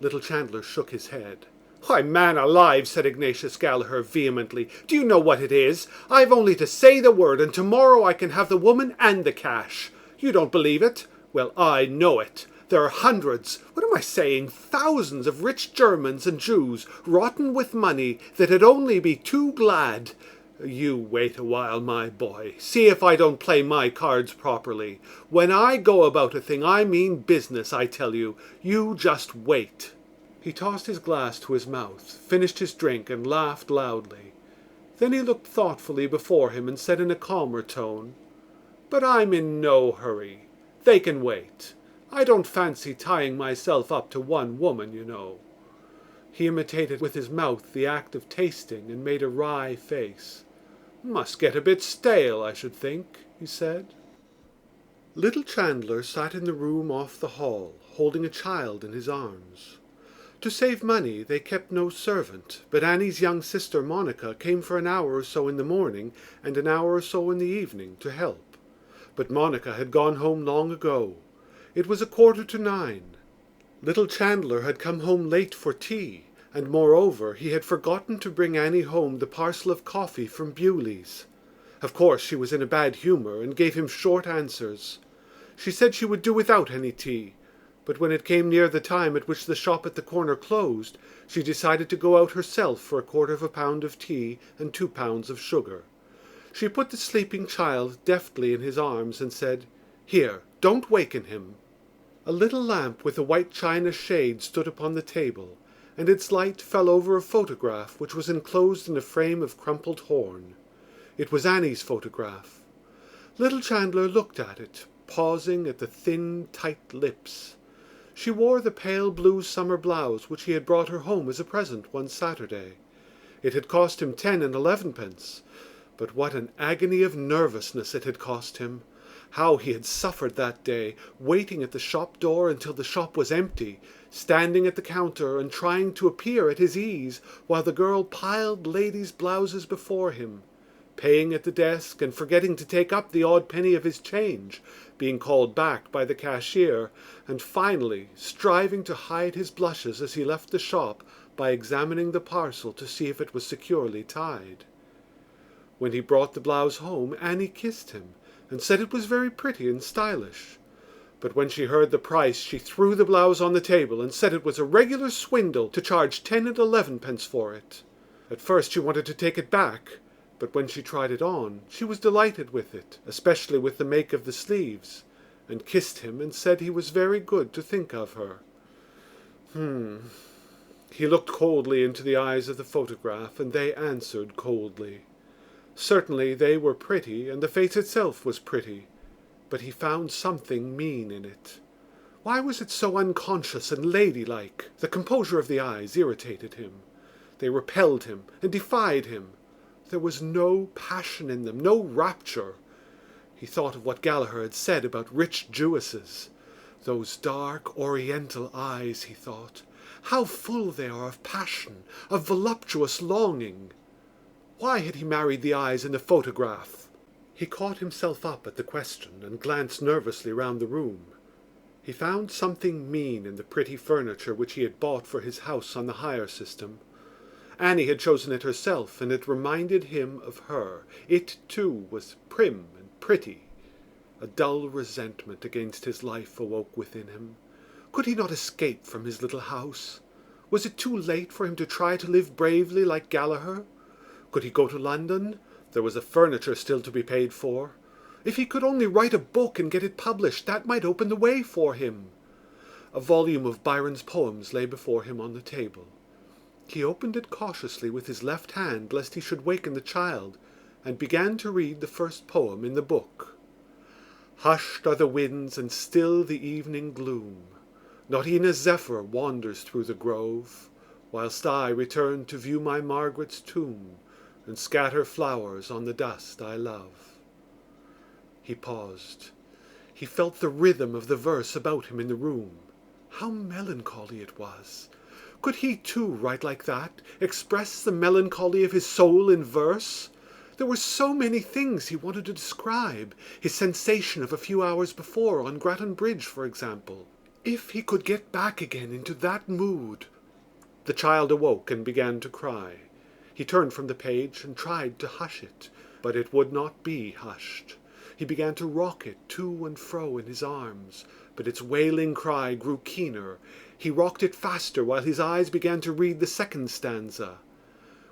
Little Chandler shook his head. "Why, man alive," said Ignatius Gallaher vehemently, "do you know what it is? I've only to say the word, and tomorrow I can have the woman and the cash. You don't believe it? Well, I know it. There are hundreds, what am I saying, thousands of rich Germans and Jews, rotten with money, that'd only be too glad. You wait a while, my boy. See if I don't play my cards properly. When I go about a thing, I mean business, I tell you. You just wait." He tossed his glass to his mouth, finished his drink, and laughed loudly. Then he looked thoughtfully before him and said in a calmer tone, "But I'm in no hurry. They can wait. I don't fancy tying myself up to one woman, you know." He imitated with his mouth the act of tasting and made a wry face. "Must get a bit stale, I should think," he said. Little Chandler sat in the room off the hall, holding a child in his arms. To save money they kept no servant, but Annie's young sister Monica came for an hour or so in the morning and an hour or so in the evening to help. But Monica had gone home long ago. It was 9:15. Little Chandler had come home late for tea, and moreover he had forgotten to bring Annie home the parcel of coffee from Bewley's. Of course she was in a bad humour and gave him short answers. She said she would do without any tea, but when it came near the time at which the shop at the corner closed, she decided to go out herself for 1/4 pound of tea and 2 pounds of sugar. She put the sleeping child deftly in his arms and said, "Here, don't waken him." A little lamp with a white china shade stood upon the table, and its light fell over a photograph which was enclosed in a frame of crumpled horn. It was Annie's photograph. Little Chandler looked at it, pausing at the thin, tight lips. She wore the pale blue summer blouse which he had brought her home as a present one Saturday. It had cost him 10 and 11 pence, but what an agony of nervousness it had cost him! How he had suffered that day, waiting at the shop door until the shop was empty, standing at the counter and trying to appear at his ease while the girl piled ladies' blouses before him, paying at the desk and forgetting to take up the odd penny of his change, being called back by the cashier, and finally striving to hide his blushes as he left the shop by examining the parcel to see if it was securely tied. When he brought the blouse home, Annie kissed him and said it was very pretty and stylish. But when she heard the price, she threw the blouse on the table and said it was a regular swindle to charge 10 and 11 pence for it. At first she wanted to take it back, but when she tried it on, she was delighted with it, especially with the make of the sleeves, and kissed him and said he was very good to think of her. He looked coldly into the eyes of the photograph, and they answered coldly. Certainly they were pretty, and the face itself was pretty, but he found something mean in it. Why was it so unconscious and ladylike? The composure of the eyes irritated him. They repelled him and defied him. There was no passion in them, no rapture. He thought of what Gallaher had said about rich Jewesses. Those dark oriental eyes, he thought. How full they are of passion, of voluptuous longing. Why had he married the eyes in the photograph? He caught himself up at the question and glanced nervously round the room. He found something mean in the pretty furniture which he had bought for his house on the hire system. Annie had chosen it herself, and it reminded him of her. It, too, was prim and pretty. A dull resentment against his life awoke within him. Could he not escape from his little house? Was it too late for him to try to live bravely like Gallagher? Could he go to London? There was the furniture still to be paid for. If he could only write a book and get it published, that might open the way for him. A volume of Byron's poems lay before him on the table. He opened it cautiously with his left hand, lest he should waken the child, and began to read the first poem in the book. Hushed are the winds and still the evening gloom. Not e'en a zephyr wanders through the grove, whilst I return to view my Margaret's tomb, and scatter flowers on the dust I love. He paused. He felt the rhythm of the verse about him in the room. How melancholy it was! Could he too write like that, express the melancholy of his soul in verse? There were so many things he wanted to describe, his sensation of a few hours before on Grattan Bridge, for example. If he could get back again into that mood. The child awoke and began to cry. He turned from the page and tried to hush it, but it would not be hushed. He began to rock it to and fro in his arms, but its wailing cry grew keener. He rocked it faster while his eyes began to read the second stanza.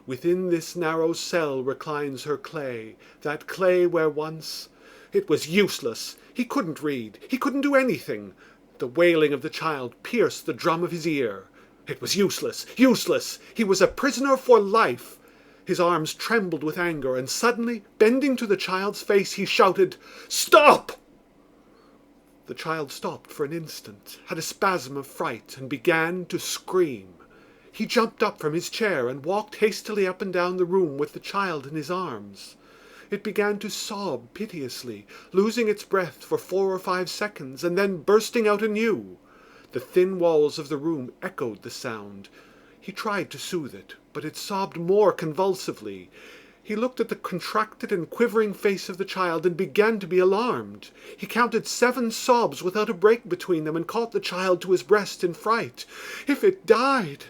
Within this narrow cell reclines her clay, that clay where once... It was useless. He couldn't read. He couldn't do anything. The wailing of the child pierced the drum of his ear. It was useless, useless. He was a prisoner for life. His arms trembled with anger, and suddenly, bending to the child's face, he shouted, "Stop!" The child stopped for an instant, had a spasm of fright, and began to scream. He jumped up from his chair and walked hastily up and down the room with the child in his arms. It began to sob piteously, losing its breath for 4 or 5 seconds, and then bursting out anew. The thin walls of the room echoed the sound. He tried to soothe it, but it sobbed more convulsively. He looked at the contracted and quivering face of the child and began to be alarmed. He counted 7 sobs without a break between them and caught the child to his breast in fright. If it died!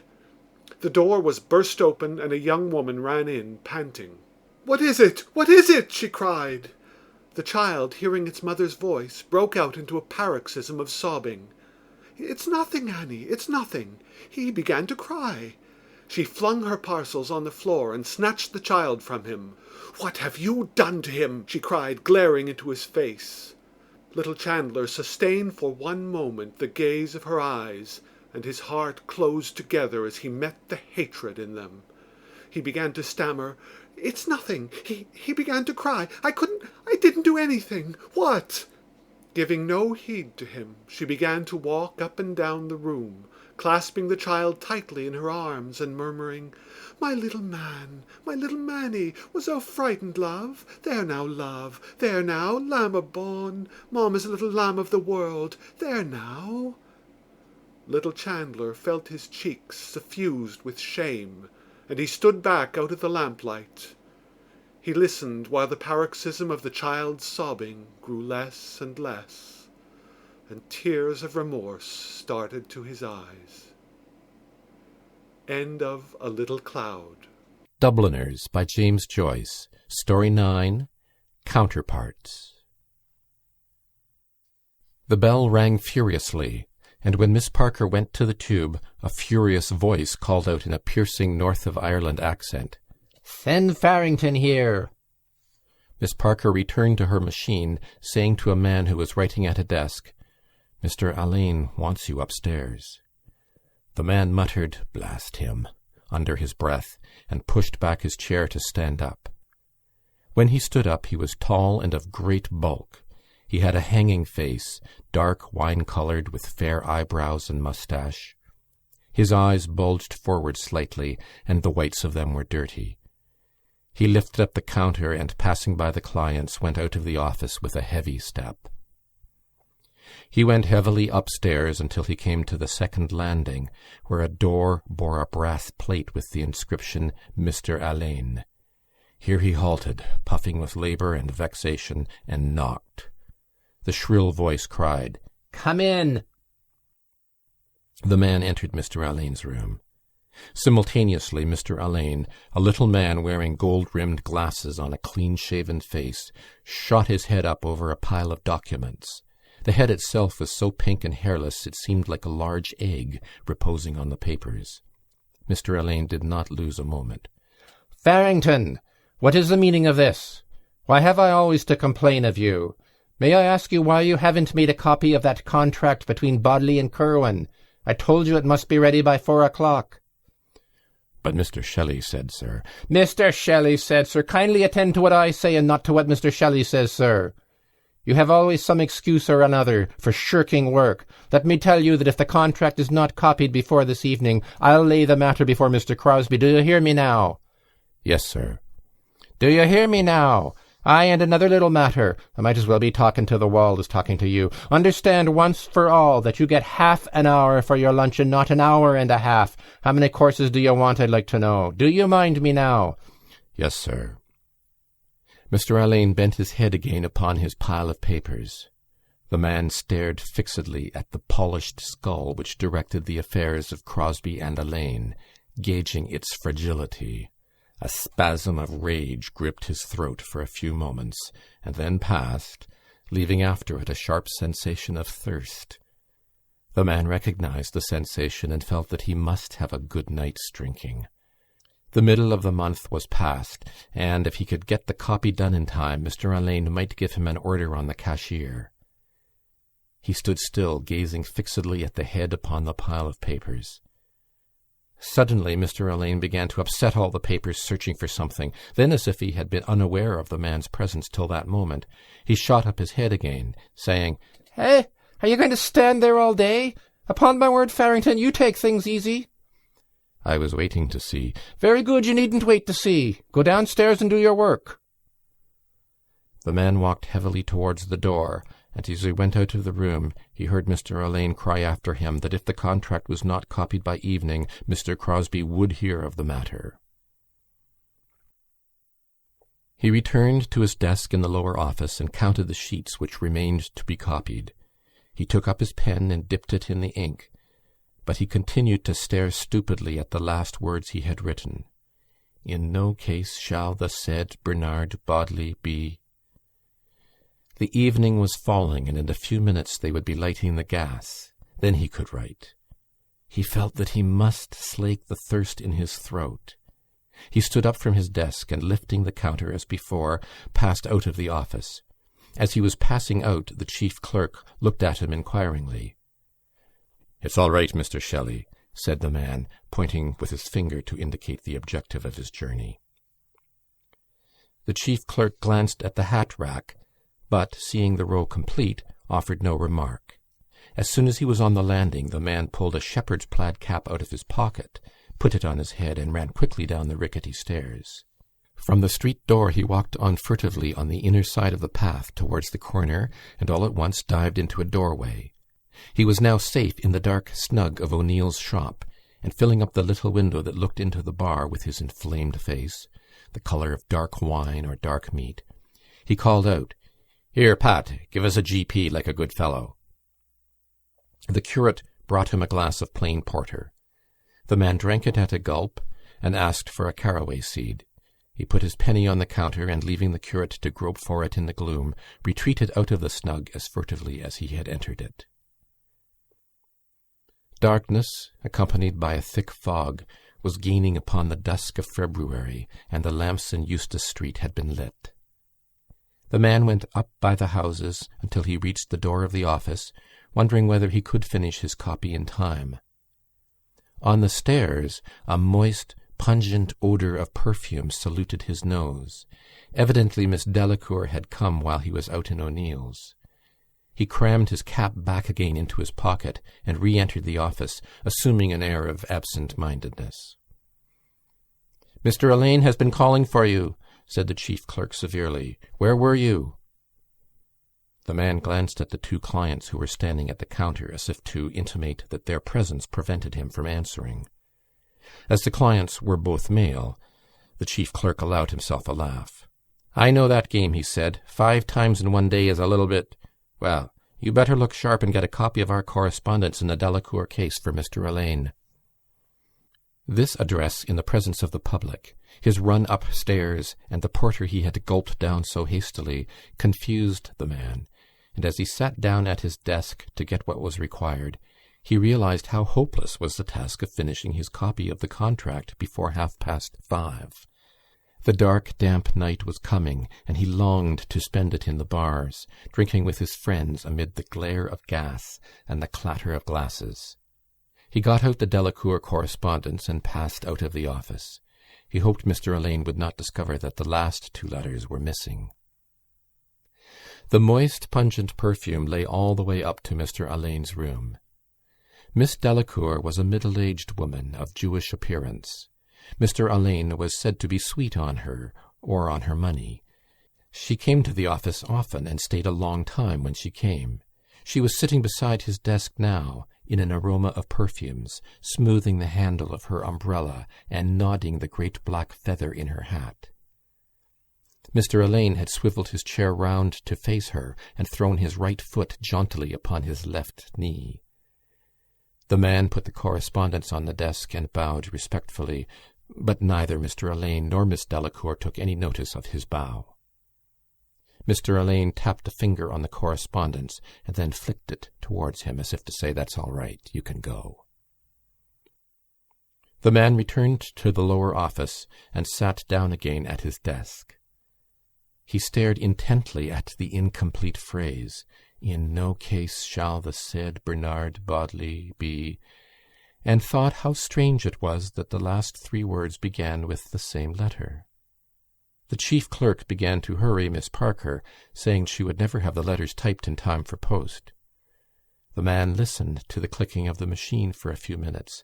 The door was burst open and a young woman ran in, panting. "What is it? What is it?" she cried. The child, hearing its mother's voice, broke out into a paroxysm of sobbing. "It's nothing, Annie, it's nothing." He began to cry. She flung her parcels on the floor and snatched the child from him. "What have you done to him?" she cried, glaring into his face. Little Chandler sustained for one moment the gaze of her eyes, and his heart closed together as he met the hatred in them. He began to stammer, "It's nothing." He began to cry, I didn't do anything. What?" Giving no heed to him, she began to walk up and down the room, clasping the child tightly in her arms and murmuring, my little Manny, was thou frightened, love? There now, love, there now, lamb a bawn, Mamma's little lamb of the world, there now." Little Chandler felt his cheeks suffused with shame, and he stood back out of the lamplight. He listened while the paroxysm of the child's sobbing grew less and less, and tears of remorse started to his eyes. End of A Little Cloud. Dubliners by James Joyce. Story 9. Counterparts. The bell rang furiously, and when Miss Parker went to the tube, a furious voice called out in a piercing North of Ireland accent, "Send Farrington here." Miss Parker returned to her machine, saying to a man who was writing at a desk, "Mr. Alleyne wants you upstairs." The man muttered, "Blast him," under his breath, and pushed back his chair to stand up. When he stood up, he was tall and of great bulk. He had a hanging face, dark wine-coloured, with fair eyebrows and moustache. His eyes bulged forward slightly, and the whites of them were dirty. He lifted up the counter and, passing by the clients, went out of the office with a heavy step. He went heavily upstairs until he came to the second landing, where a door bore a brass plate with the inscription, "Mr. Alleyne." Here he halted, puffing with labour and vexation, and knocked. The shrill voice cried, "Come in." The man entered Mr. Alleyne's room. Simultaneously, Mr. Alleyne, a little man wearing gold-rimmed glasses on a clean-shaven face, shot his head up over a pile of documents. The head itself was so pink and hairless it seemed like a large egg reposing on the papers. Mr. Alleyne did not lose a moment. "Farrington, what is the meaning of this? Why have I always to complain of you? May I ask you why you haven't made a copy of that contract between Bodley and Curwen? I told you it must be ready by 4 o'clock. "But Mr. Shelley said, sir—" "Mr. Shelley said, sir. Kindly attend to what I say and not to what Mr. Shelley says, sir. You have always some excuse or another for shirking work. Let me tell you that if the contract is not copied before this evening, I'll lay the matter before Mr. Crosby. Do you hear me now?" "Yes, sir." "Do you hear me now? Aye, and another little matter. I might as well be talking to the wall as talking to you. Understand once for all that you get half an hour for your luncheon, not an hour and a half. How many courses do you want, I'd like to know? Do you mind me now?" "Yes, sir." Mr. Alleyne bent his head again upon his pile of papers. The man stared fixedly at the polished skull which directed the affairs of Crosby and Alleyne, gauging its fragility. A spasm of rage gripped his throat for a few moments, and then passed, leaving after it a sharp sensation of thirst. The man recognized the sensation and felt that he must have a good night's drinking. The middle of the month was past, and if he could get the copy done in time, Mr. Alleyne might give him an order on the cashier. He stood still, gazing fixedly at the head upon the pile of papers. Suddenly Mr. Alleyne began to upset all the papers, searching for something. Then, as if he had been unaware of the man's presence till that moment, he shot up his head again, saying, "Eh, are you going to stand there all day? Upon my word, Farrington, you take things easy." "I was waiting to see." "Very good, you needn't wait to see. Go downstairs and do your work." The man walked heavily towards the door, and as he went out of the room he heard Mr. Alleyne cry after him that if the contract was not copied by evening, Mr. Crosby would hear of the matter. He returned to his desk in the lower office and counted the sheets which remained to be copied. He took up his pen and dipped it in the ink, but he continued to stare stupidly at the last words he had written. "In no case shall the said Bernard Bodley be—" The evening was falling, and in a few minutes they would be lighting the gas. Then he could write. He felt that he must slake the thirst in his throat. He stood up from his desk and, lifting the counter as before, passed out of the office. As he was passing out, the chief clerk looked at him inquiringly. "It's all right, Mr. Shelley," said the man, pointing with his finger to indicate the objective of his journey. The chief clerk glanced at the hat rack, but, seeing the row complete, offered no remark. As soon as he was on the landing, the man pulled a shepherd's plaid cap out of his pocket, put it on his head, and ran quickly down the rickety stairs. From the street door he walked on furtively on the inner side of the path towards the corner, and all at once dived into a doorway. He was now safe in the dark snug of O'Neill's shop, and filling up the little window that looked into the bar with his inflamed face, the colour of dark wine or dark meat, he called out, "Here, Pat, give us a GP like a good fellow." The curate brought him a glass of plain porter. The man drank it at a gulp and asked for a caraway seed. He put his penny on the counter and, leaving the curate to grope for it in the gloom, retreated out of the snug as furtively as he had entered it. Darkness, accompanied by a thick fog, was gaining upon the dusk of February, and the lamps in Eustace Street had been lit. The man went up by the houses until he reached the door of the office, wondering whether he could finish his copy in time. On the stairs, a moist, pungent odour of perfume saluted his nose. Evidently Miss Delacour had come while he was out in O'Neill's. He crammed his cap back again into his pocket and re-entered the office, assuming an air of absent-mindedness. "Mr. Alleyne has been calling for you," said the chief clerk severely. "Where were you?" The man glanced at the two clients who were standing at the counter as if to intimate that their presence prevented him from answering. As the clients were both male, the chief clerk allowed himself a laugh. "I know that game," he said. 5 times in one day is a little bit... Well, you better look sharp and get a copy of our correspondence in the Delacour case for Mr. Alleyne." This address in the presence of the public, his run upstairs, and the porter he had gulped down so hastily, confused the man, and as he sat down at his desk to get what was required, He realized how hopeless was the task of finishing his copy of the contract before 5:30. The dark, damp night was coming, and he longed to spend it in the bars, drinking with his friends amid the glare of gas and the clatter of glasses. He got out the Delacour correspondence and passed out of the office. He hoped Mr. Alleyne would not discover that the last 2 letters were missing. The moist, pungent perfume lay all the way up to Mr. Alleyne's room. Miss Delacour was a middle-aged woman of Jewish appearance. Mr. Alleyne was said to be sweet on her, or on her money. She came to the office often, and stayed a long time when she came. She was sitting beside his desk now, in an aroma of perfumes, smoothing the handle of her umbrella, and nodding the great black feather in her hat. Mr. Alleyne had swivelled his chair round to face her, and thrown his right foot jauntily upon his left knee. The man put the correspondence on the desk and bowed respectfully, but neither Mr. Alleyne nor Miss Delacour took any notice of his bow. Mr. Alleyne tapped a finger on the correspondence and then flicked it towards him as if to say, "That's all right, you can go." The man returned to the lower office and sat down again at his desk. He stared intently at the incomplete phrase, "In no case shall the said Bernard Bodley be," and thought how strange it was that the last 3 words began with the same letter. The chief clerk began to hurry Miss Parker, saying she would never have the letters typed in time for post. The man listened to the clicking of the machine for a few minutes,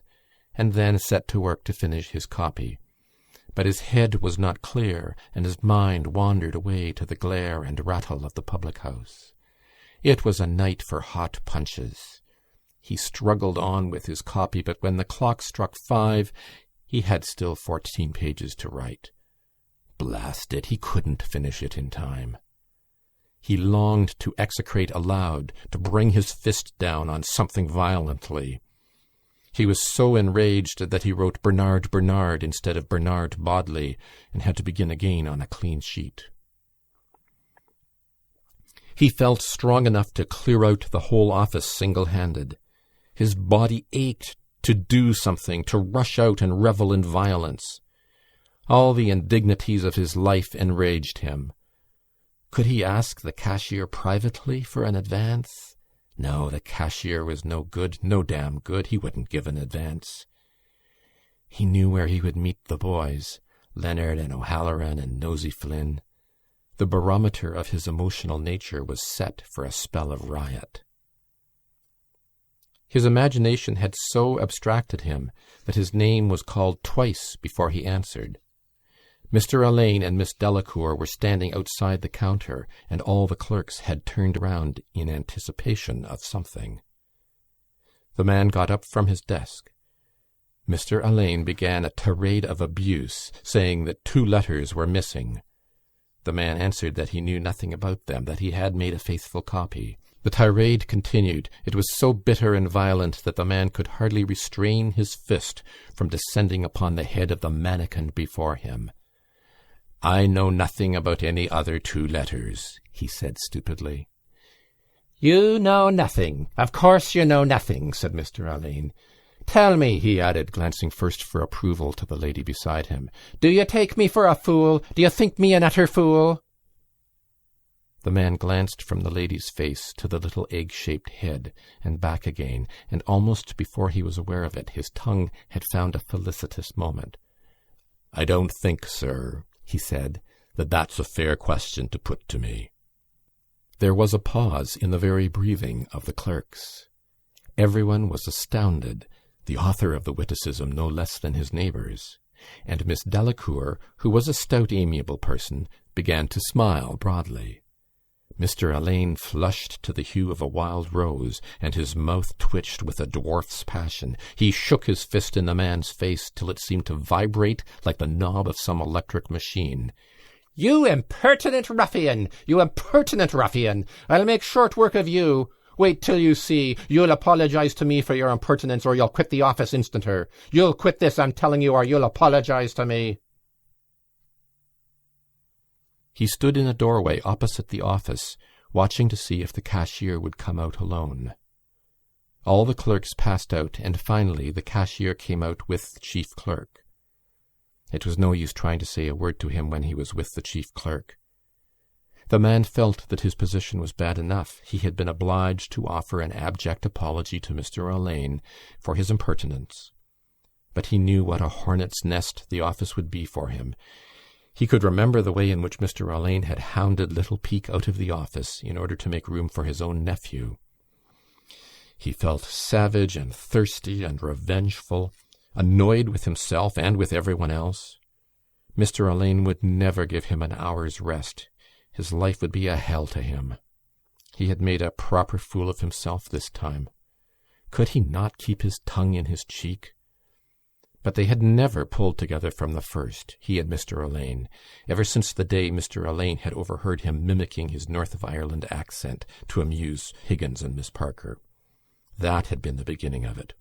and then set to work to finish his copy. But his head was not clear, and his mind wandered away to the glare and rattle of the public-house. It was a night for hot punches. He struggled on with his copy, but when the clock struck 5, he had still 14 pages to write. Blast it, he couldn't finish it in time. He longed to execrate aloud, to bring his fist down on something violently. He was so enraged that he wrote Bernard Bernard instead of Bernard Bodley, and had to begin again on a clean sheet. He felt strong enough to clear out the whole office single-handed. His body ached to do something, to rush out and revel in violence. All the indignities of his life enraged him. Could he ask the cashier privately for an advance? No, the cashier was no good, no damn good. He wouldn't give an advance. He knew where he would meet the boys, Leonard and O'Halloran and Nosey Flynn. The barometer of his emotional nature was set for a spell of riot. His imagination had so abstracted him that his name was called twice before he answered. Mr. Alleyne and Miss Delacour were standing outside the counter, and all the clerks had turned round in anticipation of something. The man got up from his desk. Mr. Alleyne began a tirade of abuse, saying that 2 letters were missing. The man answered that he knew nothing about them, that he had made a faithful copy. The tirade continued. It was so bitter and violent that the man could hardly restrain his fist from descending upon the head of the mannikin before him. "I know nothing about any other 2 letters," he said stupidly. "You know nothing. Of course you know nothing," said Mr. Alleyne. "Tell me," he added, glancing first for approval to the lady beside him, "do you take me for a fool? Do you think me an utter fool?" The man glanced from the lady's face to the little egg-shaped head and back again, and almost before he was aware of it, his tongue had found a felicitous moment. "I don't think, sir," he said, "that that's a fair question to put to me." There was a pause in the very breathing of the clerks. Everyone was astounded, the author of the witticism no less than his neighbours, and Miss Delacour, who was a stout, amiable person, began to smile broadly. Mr. Alleyne flushed to the hue of a wild rose, and his mouth twitched with a dwarf's passion. He shook his fist in the man's face till it seemed to vibrate like the knob of some electric machine. "You impertinent ruffian! You impertinent ruffian! I'll make short work of you. Wait till you see. You'll apologise to me for your impertinence, or you'll quit the office instanter. You'll quit this, I'm telling you, or you'll apologise to me." He stood in a doorway opposite the office, watching to see if the cashier would come out alone. All the clerks passed out, and finally the cashier came out with the chief clerk. It was no use trying to say a word to him when he was with the chief clerk. The man felt that his position was bad enough. He had been obliged to offer an abject apology to Mr. Alleyne for his impertinence, but he knew what a hornet's nest the office would be for him. He could remember the way in which Mr. Alleyne had hounded little Peake out of the office in order to make room for his own nephew. He felt savage and thirsty and revengeful, annoyed with himself and with everyone else. Mr. Alleyne would never give him an hour's rest. His life would be a hell to him. He had made a proper fool of himself this time. Could he not keep his tongue in his cheek? But they had never pulled together from the first, he and Mr. Alleyne, ever since the day Mr. Alleyne had overheard him mimicking his North of Ireland accent to amuse Higgins and Miss Parker. That had been the beginning of it.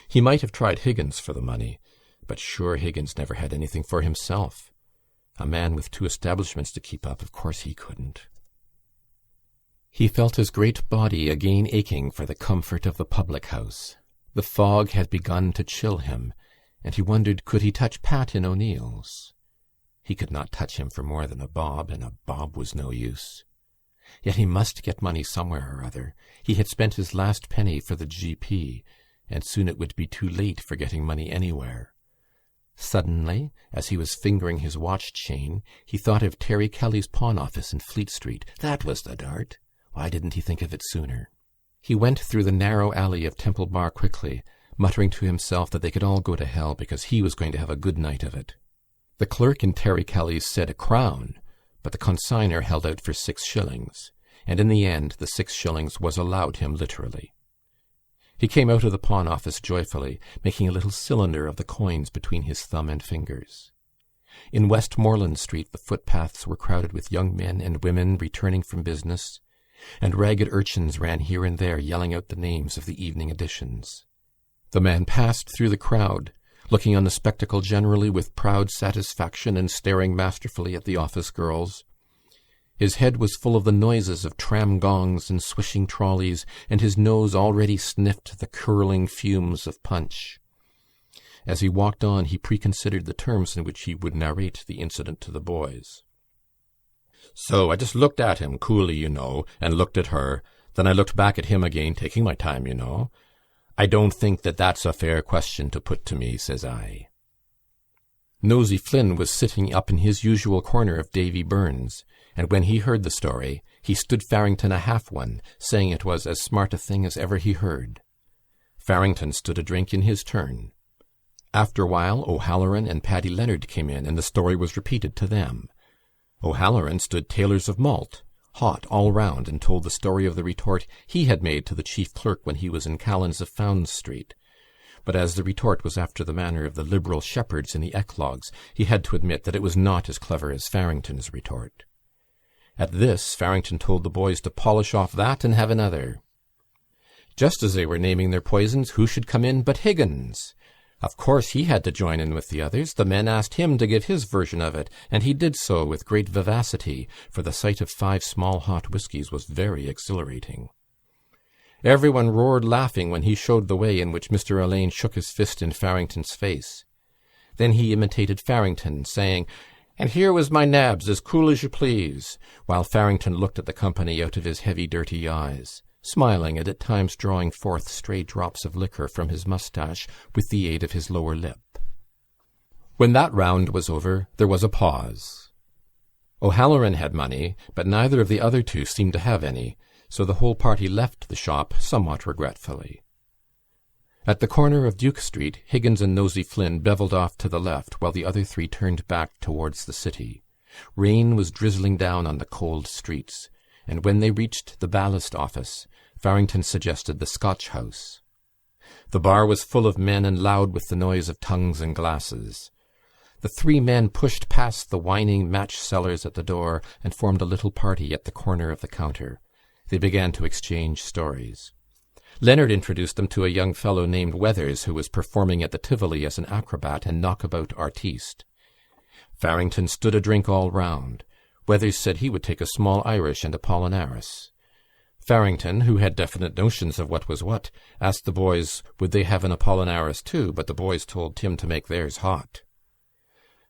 He might have tried Higgins for the money, but sure Higgins never had anything for himself. A man with 2 establishments to keep up, of course he couldn't. He felt his great body again aching for the comfort of the public-house. The fog had begun to chill him, and he wondered could he touch Pat in O'Neill's. He could not touch him for more than a bob, and a bob was no use. Yet he must get money somewhere or other. He had spent his last penny for the GP, and soon it would be too late for getting money anywhere. Suddenly, as he was fingering his watch-chain, he thought of Terry Kelly's pawn-office in Fleet Street. That was the dart. Why didn't he think of it sooner? He went through the narrow alley of Temple Bar quickly, muttering to himself that they could all go to hell because he was going to have a good night of it. The clerk in Terry Kelly's said a crown, but the consignor held out for 6 shillings, and in the end the 6 shillings was allowed him literally. He came out of the pawn-office joyfully, making a little cylinder of the coins between his thumb and fingers. In Westmoreland Street the footpaths were crowded with young men and women returning from business, and ragged urchins ran here and there yelling out the names of the evening editions. The man passed through the crowd, looking on the spectacle generally with proud satisfaction and staring masterfully at the office girls. His head was full of the noises of tram-gongs and swishing trolleys, and his nose already sniffed the curling fumes of punch. As he walked on, he preconsidered the terms in which he would narrate the incident to the boys. "So I just looked at him, coolly, you know, and looked at her. Then I looked back at him again, taking my time, you know. 'I don't think that that's a fair question to put to me,' says I." Nosey Flynn was sitting up in his usual corner of Davy Burns, and when he heard the story, he stood Farrington a half one, saying it was as smart a thing as ever he heard. Farrington stood a drink in his turn. After a while, O'Halloran and Paddy Leonard came in, and the story was repeated to them. O'Halloran stood tailors of malt, hot all round, and told the story of the retort he had made to the chief clerk when he was in Callan's of Found Street. But as the retort was after the manner of the liberal shepherds in the eclogues, he had to admit that it was not as clever as Farrington's retort. At this, Farrington told the boys to polish off that and have another. Just as they were naming their poisons, who should come in but Higgins? Of course he had to join in with the others. The men asked him to give his version of it, and he did so with great vivacity, for the sight of 5 small hot whiskies was very exhilarating. Everyone roared laughing when he showed the way in which Mr. Alleyne shook his fist in Farrington's face. Then he imitated Farrington, saying, "And here was my nabs, as cool as you please," while Farrington looked at the company out of his heavy dirty eyes, smiling and at times drawing forth stray drops of liquor from his moustache with the aid of his lower lip. When that round was over, there was a pause. O'Halloran had money, but neither of the other 2 seemed to have any, so the whole party left the shop somewhat regretfully. At the corner of Duke Street, Higgins and Nosey Flynn bevelled off to the left, while the other 3 turned back towards the city. Rain was drizzling down on the cold streets, and when they reached the ballast office, Farrington suggested the Scotch House. The bar was full of men and loud with the noise of tongues and glasses. The 3 men pushed past the whining match-sellers at the door and formed a little party at the corner of the counter. They began to exchange stories. Leonard introduced them to a young fellow named Weathers, who was performing at the Tivoli as an acrobat and knockabout artiste. Farrington stood a drink all round. Weathers said he would take a small Irish and Apollinaris. Farrington, who had definite notions of what was what, asked the boys would they have an Apollinaris too, but the boys told Tim to make theirs hot.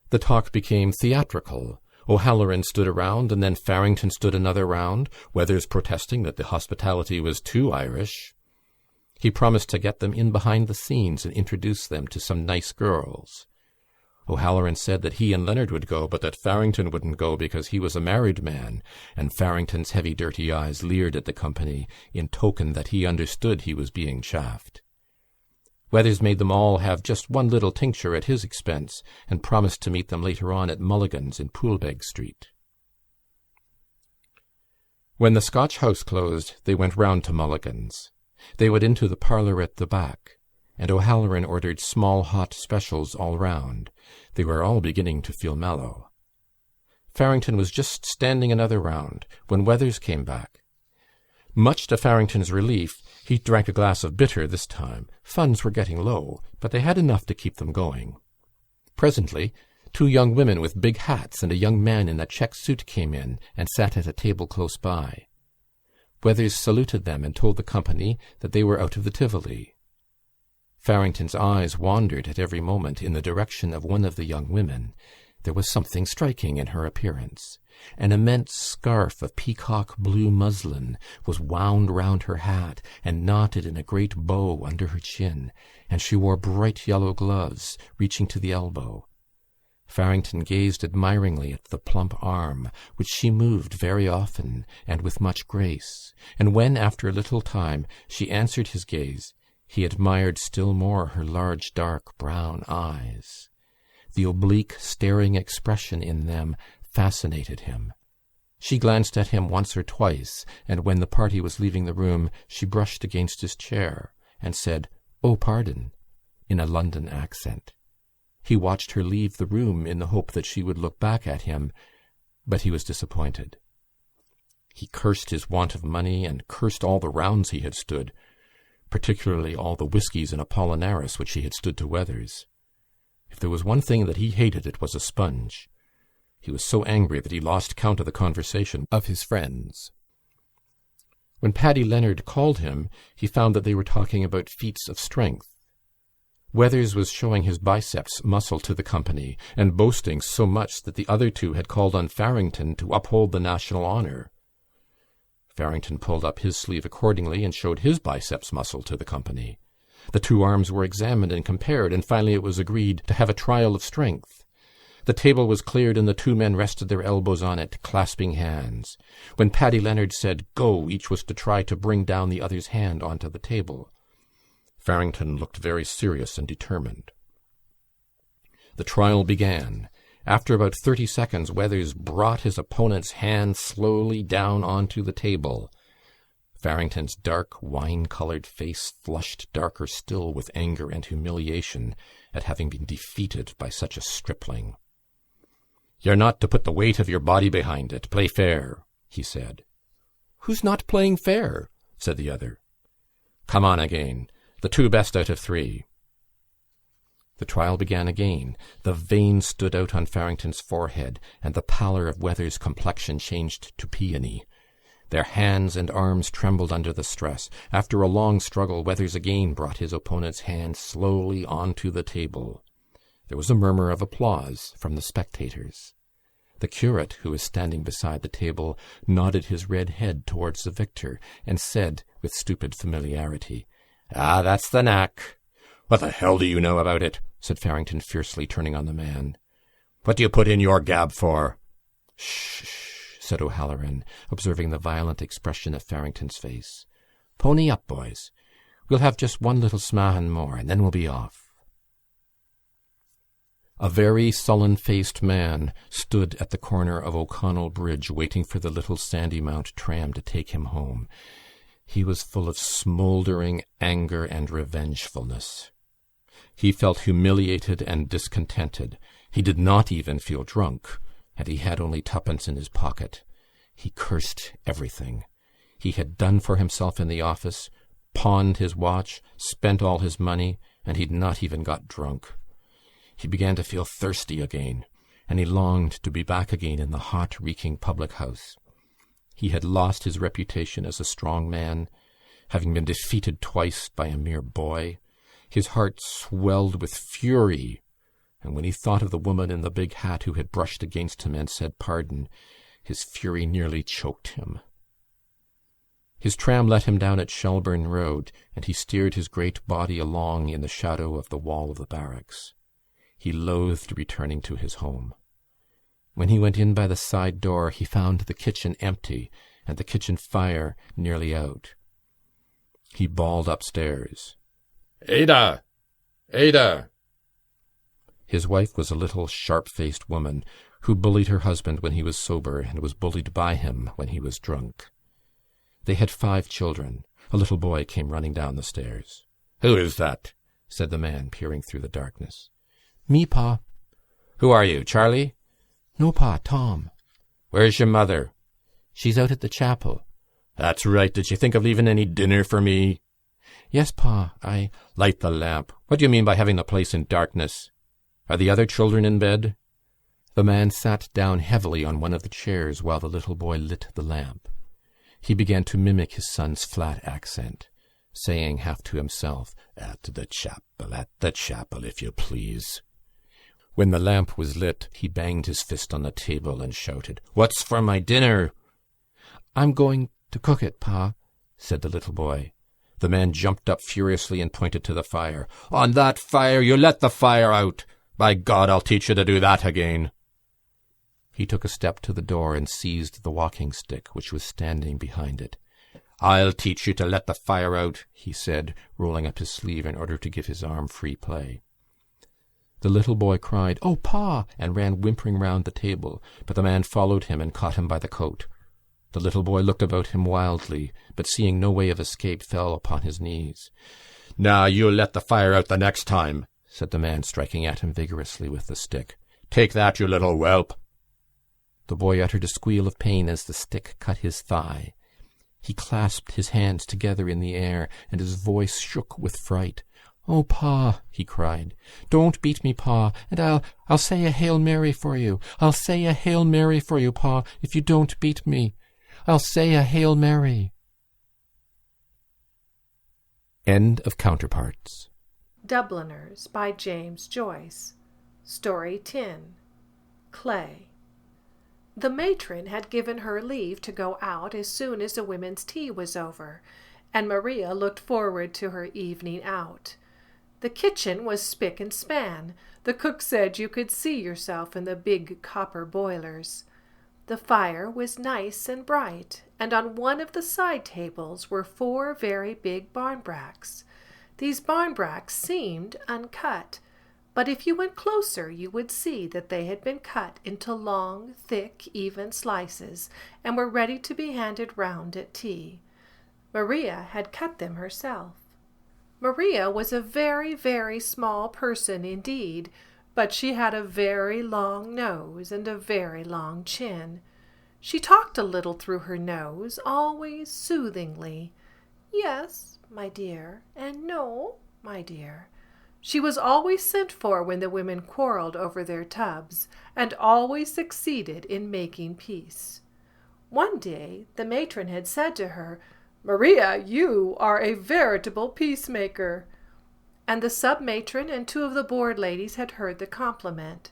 The talk became theatrical. O'Halloran stood a round, and then Farrington stood another round, Weathers protesting that the hospitality was too Irish. He promised to get them in behind the scenes and introduce them to some nice girls. O'Halloran said that he and Leonard would go, but that Farrington wouldn't go because he was a married man, and Farrington's heavy dirty eyes leered at the company in token that he understood he was being chaffed. Weathers made them all have just one little tincture at his expense, and promised to meet them later on at Mulligan's in Poolbeg Street. When the Scotch house closed, they went round to Mulligan's. They went into the parlour at the back, and O'Halloran ordered small hot specials all round. They were all beginning to feel mellow. Farrington was just standing another round when Weathers came back. Much to Farrington's relief, he drank a glass of bitter this time. Funds were getting low, but they had enough to keep them going. Presently, 2 young women with big hats and a young man in a check suit came in and sat at a table close by. Weathers saluted them and told the company that they were out of the Tivoli. Farrington's eyes wandered at every moment in the direction of one of the young women. There was something striking in her appearance. An immense scarf of peacock blue muslin was wound round her hat and knotted in a great bow under her chin, and she wore bright yellow gloves reaching to the elbow. Farrington gazed admiringly at the plump arm, which she moved very often and with much grace, and when, after a little time, she answered his gaze, he admired still more her large dark brown eyes. The oblique, staring expression in them fascinated him. She glanced at him once or twice, and when the party was leaving the room, she brushed against his chair and said, "Oh, pardon," in a London accent. He watched her leave the room in the hope that she would look back at him, but he was disappointed. He cursed his want of money and cursed all the rounds he had stood, particularly all the whiskies and Apollinaris which he had stood to Weathers. If there was one thing that he hated, it was a sponge. He was so angry that he lost count of the conversation of his friends. When Paddy Leonard called him, he found that they were talking about feats of strength. Weathers was showing his biceps muscle to the company and boasting so much that the other 2 had called on Farrington to uphold the national honour. Farrington pulled up his sleeve accordingly and showed his biceps muscle to the company. The 2 arms were examined and compared, and finally it was agreed to have a trial of strength. The table was cleared and the 2 men rested their elbows on it, clasping hands. When Paddy Leonard said "go," each was to try to bring down the other's hand onto the table. Farrington looked very serious and determined. The trial began. After about 30 seconds, Weathers brought his opponent's hand slowly down onto the table. Farrington's dark, wine-coloured face flushed darker still with anger and humiliation at having been defeated by such a stripling. "You're not to put the weight of your body behind it. Play fair," he said. "Who's not playing fair?" said the other. "Come on again. The 2 best out of 3. The trial began again. The veins stood out on Farrington's forehead, and the pallor of Weathers' complexion changed to peony. Their hands and arms trembled under the stress. After a long struggle, Weathers again brought his opponent's hand slowly onto the table. There was a murmur of applause from the spectators. The curate, who was standing beside the table, nodded his red head towards the victor and said, with stupid familiarity, "Ah, that's the knack." "What the hell do you know about it?" said Farrington fiercely, turning on the man. "What do you put in your gab for?" "Shh," said O'Halloran, observing the violent expression of Farrington's face. "Pony up, boys. We'll have just one little smahan more, and then we'll be off." A very sullen-faced man stood at the corner of O'Connell Bridge waiting for the little Sandymount tram to take him home. He was full of smouldering anger and revengefulness. He felt humiliated and discontented. He did not even feel drunk, and he had only 2pence in his pocket. He cursed everything. He had done for himself in the office, pawned his watch, spent all his money, and he'd not even got drunk. He began to feel thirsty again, and he longed to be back again in the hot, reeking public house. He had lost his reputation as a strong man, having been defeated twice by a mere boy. His heart swelled with fury, and when he thought of the woman in the big hat who had brushed against him and said pardon, his fury nearly choked him. His tram let him down at Shelburne Road, and he steered his great body along in the shadow of the wall of the barracks. He loathed returning to his home. When he went in by the side door, he found the kitchen empty and the kitchen fire nearly out. He bawled upstairs, "Ada! Ada!" His wife was a little sharp-faced woman who bullied her husband when he was sober and was bullied by him when he was drunk. They had 5 children. A little boy came running down the stairs. "Who is that?" said the man, peering through the darkness. "Me, Pa." "Who are you, Charlie?" "No, Pa, Tom." "Where's your mother?" "She's out at the chapel." "That's right. Did she think of leaving any dinner for me?" "Yes, Pa, Light the lamp. What do you mean by having the place in darkness? Are the other children in bed?" The man sat down heavily on one of the chairs while the little boy lit the lamp. He began to mimic his son's flat accent, saying half to himself, at the chapel, if you please." When the lamp was lit, he banged his fist on the table and shouted, "What's for my dinner?" "I'm going to cook it, Pa," said the little boy. The man jumped up furiously and pointed to the fire. "On that fire! You let the fire out! By God, I'll teach you to do that again!" He took a step to the door and seized the walking stick which was standing behind it. "I'll teach you to let the fire out," he said, rolling up his sleeve in order to give his arm free play. The little boy cried, "Oh, Pa!" and ran whimpering round the table, but the man followed him and caught him by the coat. The little boy looked about him wildly, but seeing no way of escape, fell upon his knees. "Now you'll let the fire out the next time," said the man, striking at him vigorously with the stick. "Take that, you little whelp!" The boy uttered a squeal of pain as the stick cut his thigh. He clasped his hands together in the air, and his voice shook with fright. "Oh, Pa!" he cried. "Don't beat me, Pa, and I'll say a Hail Mary for you. I'll say a Hail Mary for you, Pa, if you don't beat me. I'll say a Hail Mary." End of Counterparts. Dubliners by James Joyce. Story 10. Clay. The matron had given her leave to go out as soon as the women's tea was over, and Maria looked forward to her evening out. The kitchen was spick and span. The cook said you could see yourself in the big copper boilers. The fire was nice and bright, and on one of the side tables were 4 very big barmbracks. These barmbracks seemed uncut, but if you went closer you would see that they had been cut into long, thick, even slices, and were ready to be handed round at tea. Maria had cut them herself. Maria was a very, very small person indeed, but she had a very long nose and a very long chin. She talked a little through her nose, always soothingly. "Yes, my dear," and "No, my dear." She was always sent for when the women quarreled over their tubs, and always succeeded in making peace. One day the matron had said to her, "Maria, you are a veritable peacemaker." And the sub-matron and 2 of the board ladies had heard the compliment.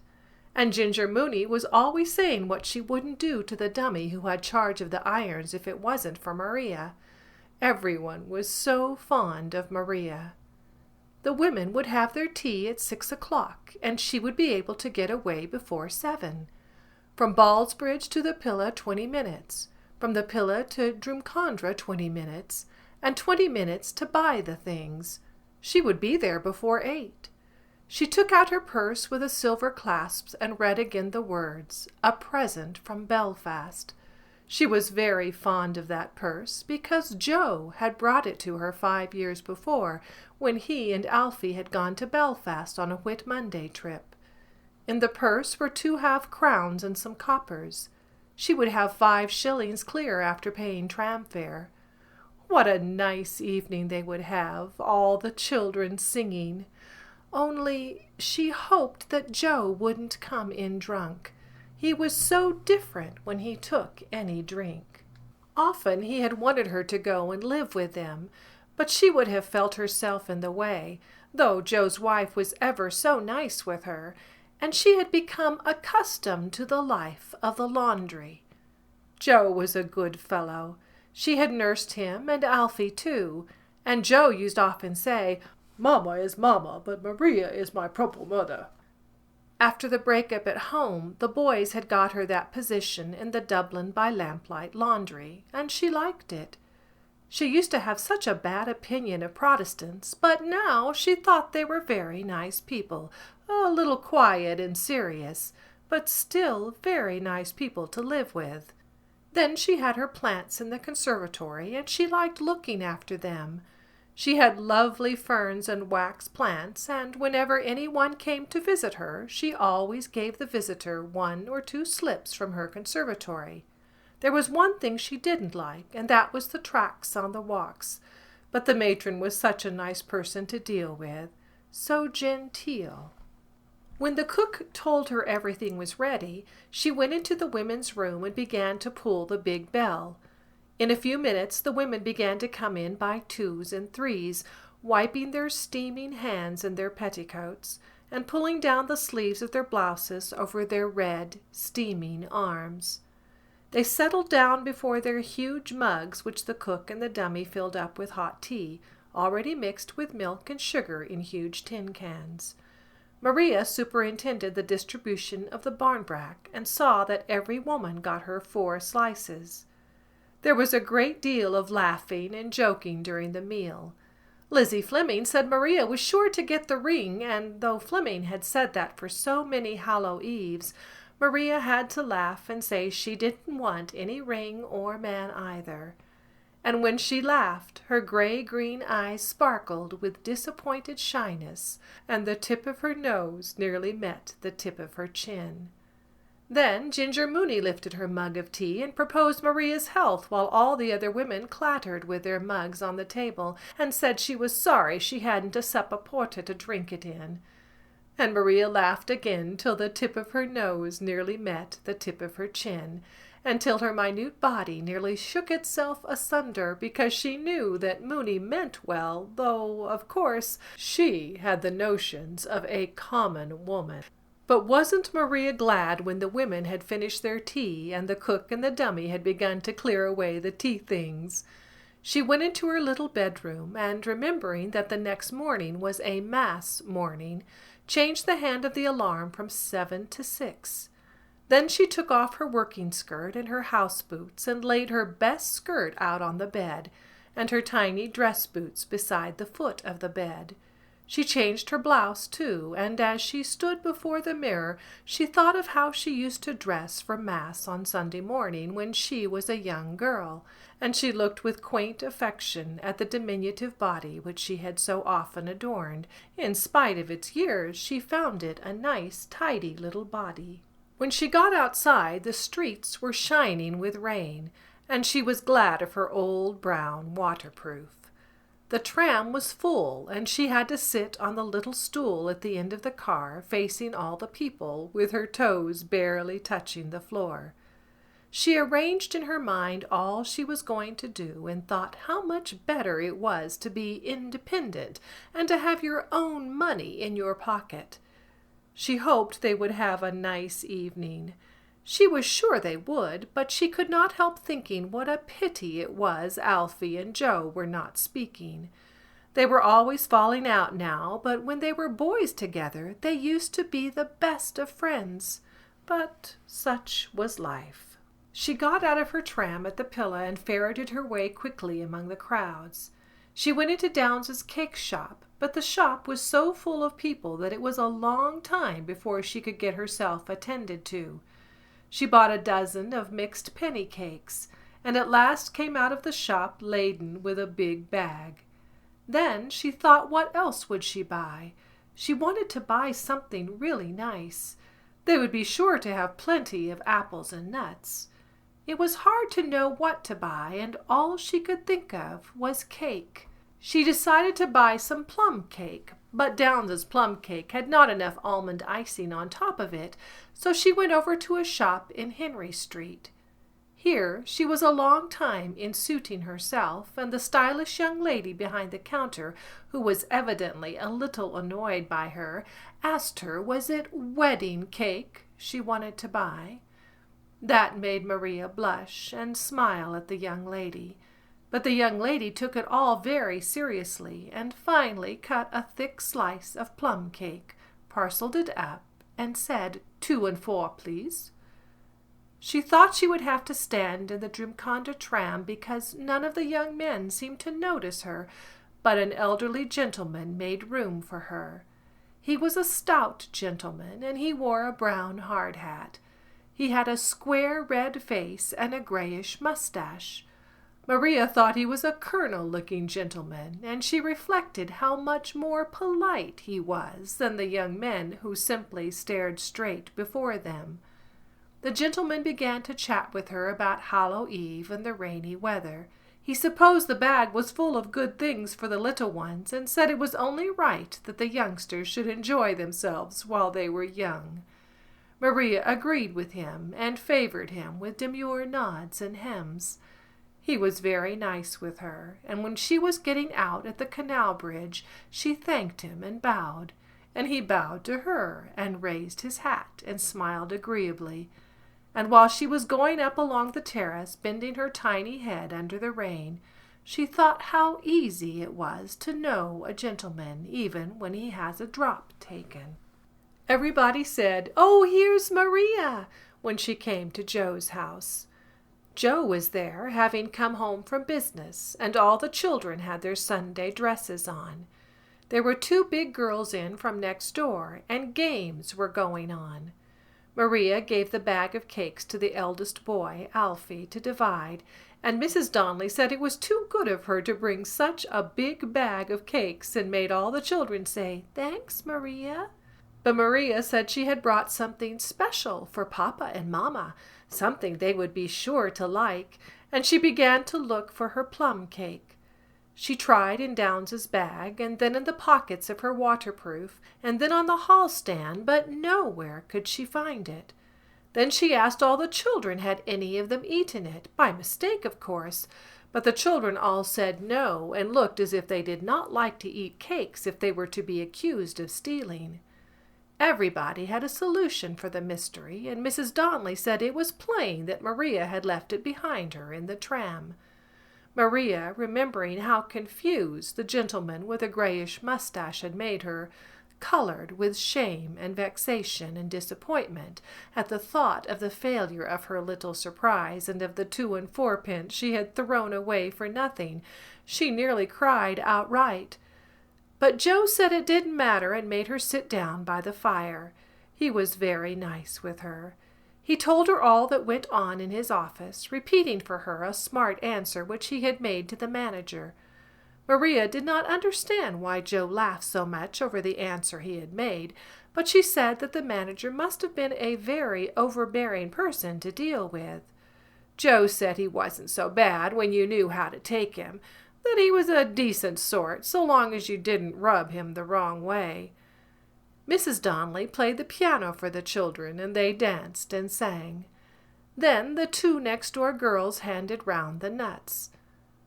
And Ginger Mooney was always saying what she wouldn't do to the dummy who had charge of the irons if it wasn't for Maria. Everyone was so fond of Maria. The women would have their tea at 6 o'clock, and she would be able to get away before 7. From Ballsbridge to the Pillar 20 minutes, from the Pillar to Drumcondra 20 minutes, and 20 minutes to buy the things. She would be there before 8. She took out her purse with the silver clasps and read again the words, "A present from Belfast." She was very fond of that purse because Joe had brought it to her 5 years before when he and Alfie had gone to Belfast on a Whit Monday trip. In the purse were 2 half-crowns and some coppers. She would have 5 shillings clear after paying tram fare. What a nice evening they would have, all the children singing. Only she hoped that Joe wouldn't come in drunk. He was so different when he took any drink. Often he had wanted her to go and live with them, but she would have felt herself in the way, though Joe's wife was ever so nice with her, and she had become accustomed to the life of the laundry. Joe was a good fellow. She had nursed him and Alfie too, and Joe used often say, "Mamma is mamma, but Maria is my proper mother." After the break-up at home, the boys had got her that position in the Dublin by lamplight laundry, and she liked it. She used to have such a bad opinion of Protestants, but now she thought they were very nice people, a little quiet and serious, but still very nice people to live with. Then she had her plants in the conservatory, and she liked looking after them. She had lovely ferns and wax plants, and whenever anyone came to visit her, she always gave the visitor 1 or 2 slips from her conservatory. There was one thing she didn't like, and that was the tracts on the walks, but the matron was such a nice person to deal with, so genteel. When the cook told her everything was ready, she went into the women's room and began to pull the big bell. In a few minutes the women began to come in by 2s and 3s, wiping their steaming hands in their petticoats, and pulling down the sleeves of their blouses over their red, steaming arms. They settled down before their huge mugs, which the cook and the dummy filled up with hot tea, already mixed with milk and sugar in huge tin cans. Maria superintended the distribution of the barmbrack, and saw that every woman got her 4 slices. There was a great deal of laughing and joking during the meal. Lizzie Fleming said Maria was sure to get the ring, and though Fleming had said that for so many Hallow Eves, Maria had to laugh and say she didn't want any ring or man either. And when she laughed, her gray-green eyes sparkled with disappointed shyness, and the tip of her nose nearly met the tip of her chin. Then Ginger Mooney lifted her mug of tea and proposed Maria's health, while all the other women clattered with their mugs on the table and said she was sorry she hadn't a sup of porter to drink it in. And Maria laughed again till the tip of her nose nearly met the tip of her chin, and till her minute body nearly shook itself asunder, because she knew that Mooney meant well, though, of course, she had the notions of a common woman. But wasn't Maria glad when the women had finished their tea and the cook and the dummy had begun to clear away the tea things? She went into her little bedroom, and remembering that the next morning was a Mass morning, changed the hand of the alarm from 7 to 6. Then she took off her working skirt and her house boots and laid her best skirt out on the bed, and her tiny dress boots beside the foot of the bed. She changed her blouse, too, and as she stood before the mirror, she thought of how she used to dress for Mass on Sunday morning when she was a young girl, and she looked with quaint affection at the diminutive body which she had so often adorned. In spite of its years, she found it a nice, tidy little body. When she got outside, the streets were shining with rain, and she was glad of her old brown waterproof. The tram was full, and she had to sit on the little stool at the end of the car, facing all the people, with her toes barely touching the floor. She arranged in her mind all she was going to do, and thought how much better it was to be independent and to have your own money in your pocket. She hoped they would have a nice evening. She was sure they would, but she could not help thinking what a pity it was Alfie and Joe were not speaking. They were always falling out now, but when they were boys together, they used to be the best of friends. But such was life. She got out of her tram at the Pillar and ferreted her way quickly among the crowds. She went into Downes's cake shop, but the shop was so full of people that it was a long time before she could get herself attended to. She bought a dozen of mixed penny cakes, and at last came out of the shop laden with a big bag. Then she thought, what else would she buy? She wanted to buy something really nice. They would be sure to have plenty of apples and nuts. It was hard to know what to buy, and all she could think of was cake. She decided to buy some plum cake, but Downes's plum cake had not enough almond icing on top of it, so she went over to a shop in Henry Street. Here she was a long time in suiting herself, and the stylish young lady behind the counter, who was evidently a little annoyed by her, asked her was it wedding cake she wanted to buy. That made Maria blush and smile at the young lady. But the young lady took it all very seriously, and finally cut a thick slice of plum cake, parcelled it up, and said, 2 and 4, please. She thought she would have to stand in the Drumcondra tram because none of the young men seemed to notice her, but an elderly gentleman made room for her. He was a stout gentleman, and he wore a brown hard hat. He had a square red face and a grayish mustache. Maria thought he was a colonel-looking gentleman, and she reflected how much more polite he was than the young men who simply stared straight before them. The gentleman began to chat with her about Hallow Eve and the rainy weather. He supposed the bag was full of good things for the little ones, and said it was only right that the youngsters should enjoy themselves while they were young. Maria agreed with him, and favored him with demure nods and hems. He was very nice with her, and when she was getting out at the canal bridge, she thanked him and bowed, and he bowed to her, and raised his hat, and smiled agreeably. And while she was going up along the terrace, bending her tiny head under the rain, she thought how easy it was to know a gentleman, even when he has a drop taken. Everybody said, "Oh, here's Maria," when she came to Joe's house. Joe was there, having come home from business, and all the children had their Sunday dresses on. There were 2 big girls in from next door, and games were going on. Maria gave the bag of cakes to the eldest boy, Alfie, to divide, and Mrs. Donnelly said it was too good of her to bring such a big bag of cakes, and made all the children say, "Thanks, Maria." But Maria said she had brought something special for Papa and Mamma, something they would be sure to like, and she began to look for her plum cake. She tried in Downes's bag, and then in the pockets of her waterproof, and then on the hall stand, but nowhere could she find it. Then she asked all the children had any of them eaten it, by mistake, of course, but the children all said no, and looked as if they did not like to eat cakes if they were to be accused of stealing. Everybody had a solution for the mystery, and Mrs. Donnelly said it was plain that Maria had left it behind her in the tram. Maria, remembering how confused the gentleman with a grayish mustache had made her, colored with shame and vexation and disappointment at the thought of the failure of her little surprise and of the 2 and 4 she had thrown away for nothing. She nearly cried outright. But Joe said it didn't matter, and made her sit down by the fire. He was very nice with her. He told her all that went on in his office, repeating for her a smart answer which he had made to the manager. Maria did not understand why Joe laughed so much over the answer he had made, but she said that the manager must have been a very overbearing person to deal with. Joe said he wasn't so bad when you knew how to take him, that he was a decent sort so long as you didn't rub him the wrong way. Mrs. Donnelly played the piano for the children, and they danced and sang. Then the 2 next-door girls handed round the nuts.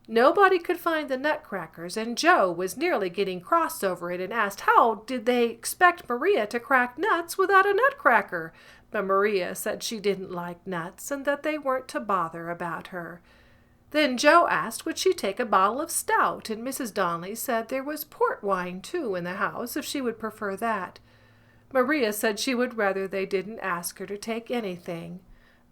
Nobody could find the nutcrackers, and Joe was nearly getting cross over it and asked how did they expect Maria to crack nuts without a nutcracker, but Maria said she didn't like nuts and that they weren't to bother about her. Then Joe asked would she take a bottle of stout, and Mrs. Donnelly said there was port wine, too, in the house, if she would prefer that. Maria said she would rather they didn't ask her to take anything.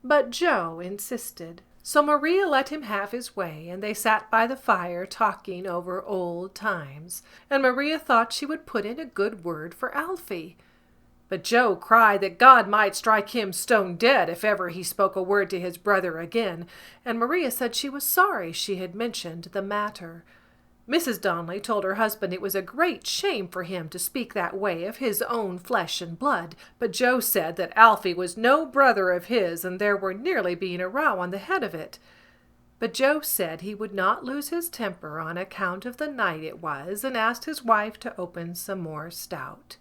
But Joe insisted. So Maria let him have his way, and they sat by the fire talking over old times, and Maria thought she would put in a good word for Alfie. But Joe cried that God might strike him stone dead if ever he spoke a word to his brother again, and Maria said she was sorry she had mentioned the matter. Mrs. Donnelly told her husband it was a great shame for him to speak that way of his own flesh and blood, but Joe said that Alfie was no brother of his, and there were nearly being a row on the head of it. But Joe said he would not lose his temper on account of the night it was, and asked his wife to open some more stout.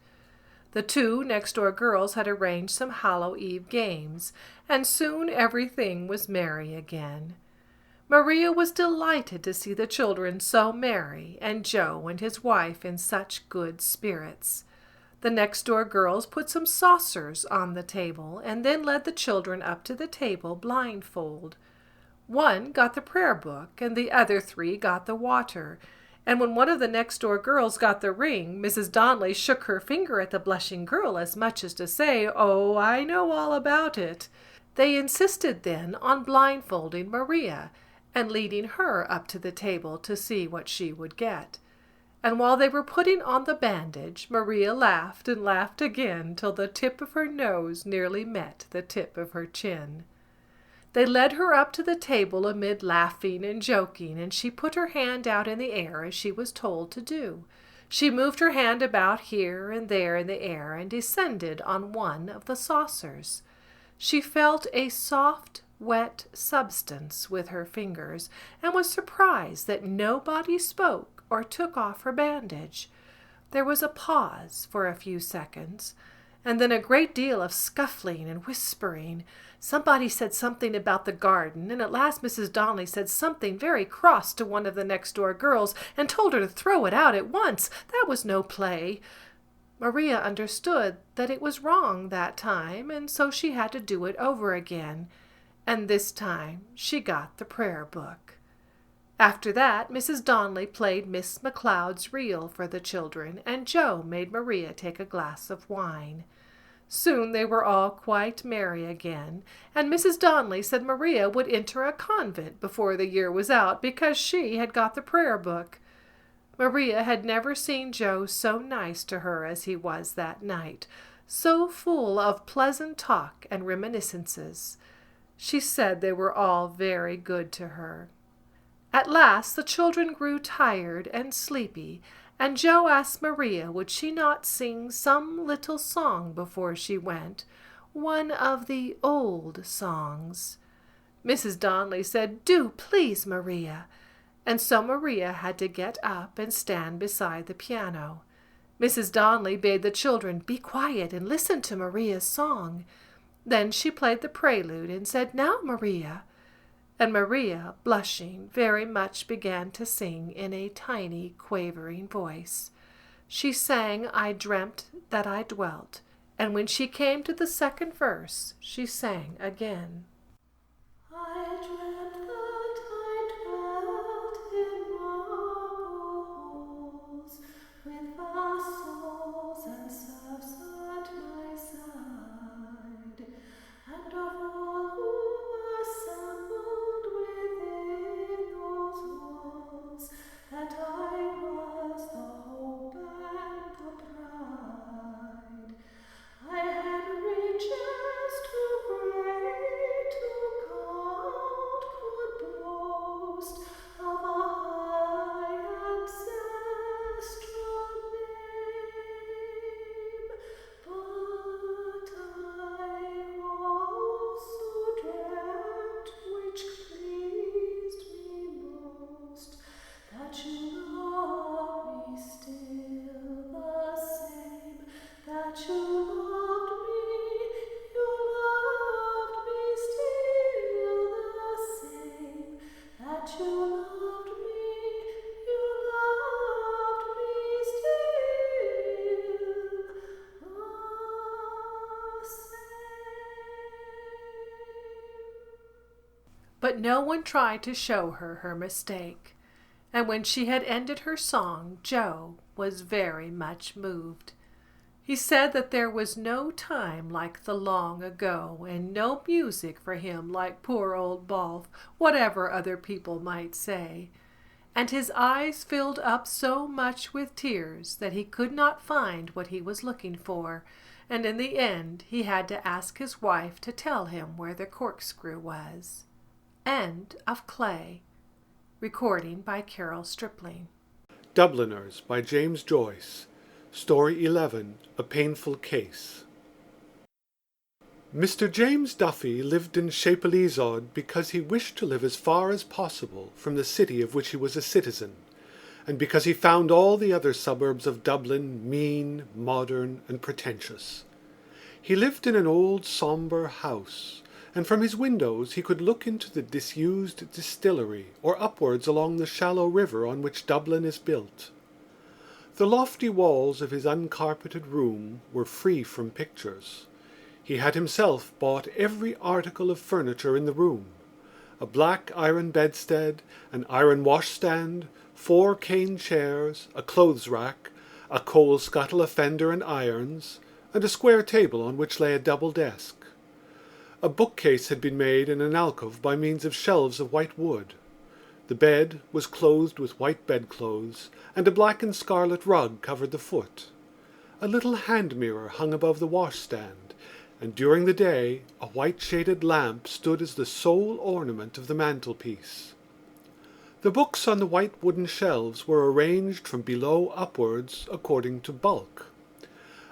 The two next-door girls had arranged some Hallow Eve games, and soon everything was merry again. Maria was delighted to see the children so merry, and Joe and his wife in such good spirits. The next-door girls put some saucers on the table, and then led the children up to the table blindfold. One got the prayer book, and the other three got the water, and when one of the next-door girls got the ring, Mrs. Donnelly shook her finger at the blushing girl as much as to say, "Oh, I know all about it." They insisted then on blindfolding Maria, and leading her up to the table to see what she would get. And while they were putting on the bandage, Maria laughed and laughed again till the tip of her nose nearly met the tip of her chin. They led her up to the table amid laughing and joking, and she put her hand out in the air as she was told to do. She moved her hand about here and there in the air and descended on one of the saucers. She felt a soft, wet substance with her fingers, and was surprised that nobody spoke or took off her bandage. There was a pause for a few seconds, and then a great deal of scuffling and whispering. Somebody said something about the garden, and at last Mrs. Donnelly said something very cross to one of the next-door girls, and told her to throw it out at once. That was no play. Maria understood that it was wrong that time, and so she had to do it over again. And this time she got the prayer book. After that, Mrs. Donnelly played Miss McLeod's reel for the children, and Joe made Maria take a glass of wine. Soon they were all quite merry again, and Mrs. Donnelly said Maria would enter a convent before the year was out because she had got the prayer book. Maria had never seen Joe so nice to her as he was that night, so full of pleasant talk and reminiscences. She said they were all very good to her. At last the children grew tired and sleepy, and Joe asked Maria would she not sing some little song before she went, one of the old songs. Mrs. Donnelly said, "Do, please, Maria," and so Maria had to get up and stand beside the piano. Mrs. Donnelly bade the children be quiet and listen to Maria's song. Then she played the prelude and said, "Now, Maria," and Maria, blushing very much, began to sing in a tiny, quavering voice. She sang "I Dreamt That I Dwelt," and when she came to the second verse, she sang again. I dreamt that I dwelt in marble halls, with vassals and serfs at my side, and of all who assembled within those walls, that I was the hope and the pride. I had riches too great to count, could boast of a high ancestral name, but I also dreamt, which pleased me most, that you love me still the same, that you loved me still the same, that you loved me still the same. But no one tried to show her mistake, and when she had ended her song, Joe was very much moved. He said that there was no time like the long ago, and no music for him like poor old Balfe, whatever other people might say. And his eyes filled up so much with tears that he could not find what he was looking for, and in the end he had to ask his wife to tell him where the corkscrew was. End of Clay. Recording by Carol Stripling. Dubliners by James Joyce. Story 11. A Painful Case. Mr. James Duffy lived in Chapelizod because he wished to live as far as possible from the city of which he was a citizen, and because he found all the other suburbs of Dublin mean, modern, and pretentious. He lived in an old sombre house, and from his windows he could look into the disused distillery or upwards along the shallow river on which Dublin is built. The lofty walls of his uncarpeted room were free from pictures. He had himself bought every article of furniture in the room: a black iron bedstead, an iron washstand, 4 cane chairs, a clothes rack, a coal scuttle, a fender and irons, and a square table on which lay a double desk. A bookcase had been made in an alcove by means of shelves of white wood. The bed was clothed with white bedclothes, and a black and scarlet rug covered the foot. A little hand mirror hung above the washstand, and during the day a white shaded lamp stood as the sole ornament of the mantelpiece. The books on the white wooden shelves were arranged from below upwards according to bulk.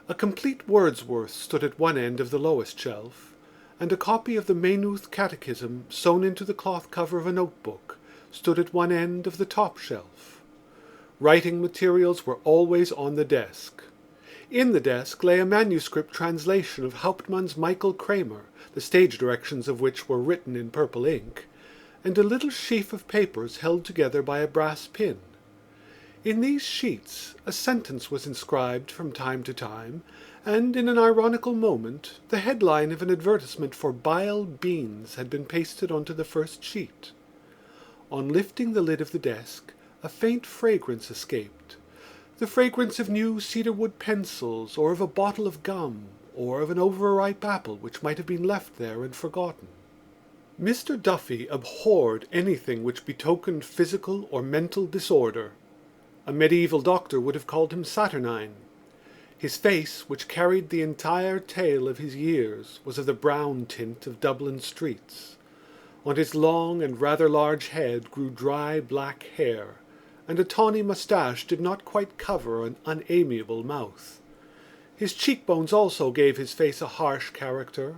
A complete Wordsworth stood at one end of the lowest shelf, and a copy of the Maynooth Catechism sewn into the cloth cover of a notebook stood at one end of the top shelf. Writing materials were always on the desk. In the desk lay a manuscript translation of Hauptmann's Michael Kramer, the stage directions of which were written in purple ink, and a little sheaf of papers held together by a brass pin. In these sheets a sentence was inscribed from time to time, and in an ironical moment the headline of an advertisement for Bile Beans had been pasted onto the first sheet. On lifting the lid of the desk, a faint fragrance escaped, the fragrance of new cedarwood pencils, or of a bottle of gum, or of an overripe apple which might have been left there and forgotten. Mr. Duffy abhorred anything which betokened physical or mental disorder. A medieval doctor would have called him saturnine. His face, which carried the entire tale of his years, was of the brown tint of Dublin streets. On his long and rather large head grew dry black hair, and a tawny moustache did not quite cover an unamiable mouth. His cheekbones also gave his face a harsh character,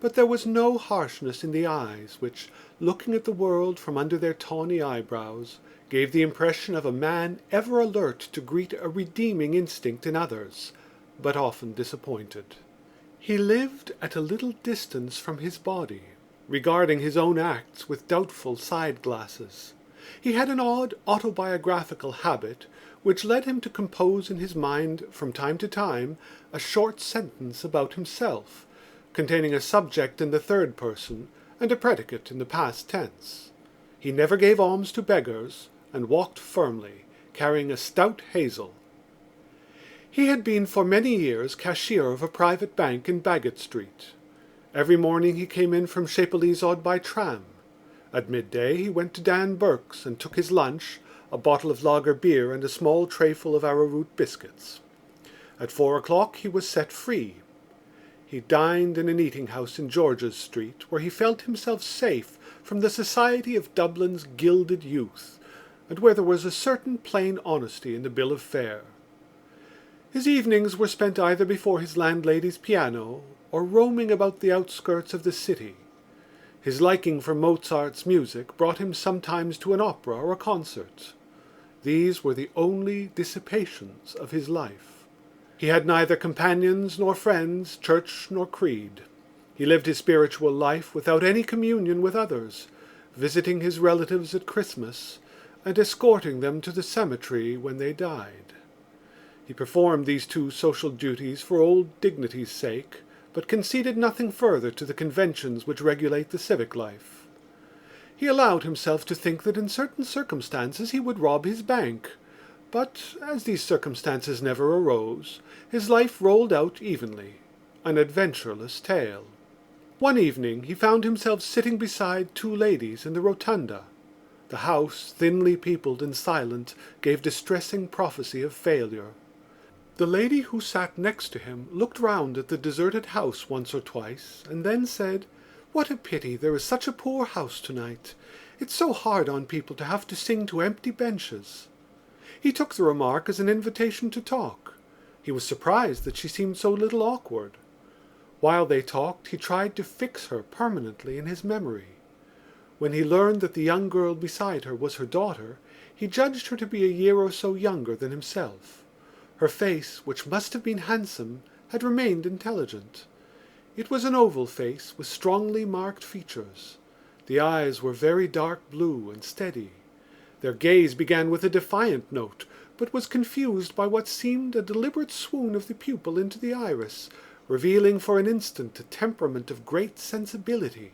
but there was no harshness in the eyes which, looking at the world from under their tawny eyebrows, gave the impression of a man ever alert to greet a redeeming instinct in others, but often disappointed. He lived at a little distance from his body, regarding his own acts with doubtful side-glasses. He had an odd autobiographical habit which led him to compose in his mind from time to time a short sentence about himself, containing a subject in the third person and a predicate in the past tense. He never gave alms to beggars, and walked firmly, carrying a stout hazel. He had been for many years cashier of a private bank in Baggot Street. Every morning he came in from Chapelizod by tram. At midday he went to Dan Burke's and took his lunch, a bottle of lager beer and a small trayful of arrowroot biscuits. At 4 o'clock he was set free. He dined in an eating-house in George's Street, where he felt himself safe from the society of Dublin's gilded youth, and where there was a certain plain honesty in the bill of fare. His evenings were spent either before his landlady's piano, or roaming about the outskirts of the city. His liking for Mozart's music brought him sometimes to an opera or a concert. These were the only dissipations of his life. He had neither companions nor friends, church nor creed. He lived his spiritual life without any communion with others, visiting his relatives at Christmas, and escorting them to the cemetery when they died. He performed these two social duties for old dignity's sake, but conceded nothing further to the conventions which regulate the civic life. He allowed himself to think that in certain circumstances he would rob his bank, but as these circumstances never arose, his life rolled out evenly, an adventureless tale. One evening he found himself sitting beside 2 ladies in the rotunda. The house, thinly peopled and silent, gave distressing prophecy of failure. The lady who sat next to him looked round at the deserted house once or twice, and then said, "What a pity there is such a poor house tonight. It's so hard on people to have to sing to empty benches." He took the remark as an invitation to talk. He was surprised that she seemed so little awkward. While they talked, he tried to fix her permanently in his memory. When he learned that the young girl beside her was her daughter, He judged her to be a year or so younger than himself. Her face, which must have been handsome, had remained intelligent. It was an oval face with strongly marked features. The eyes were very dark blue and steady. Their gaze began with a defiant note, but was confused by what seemed a deliberate swoon of the pupil into the iris, revealing for an instant a temperament of great sensibility.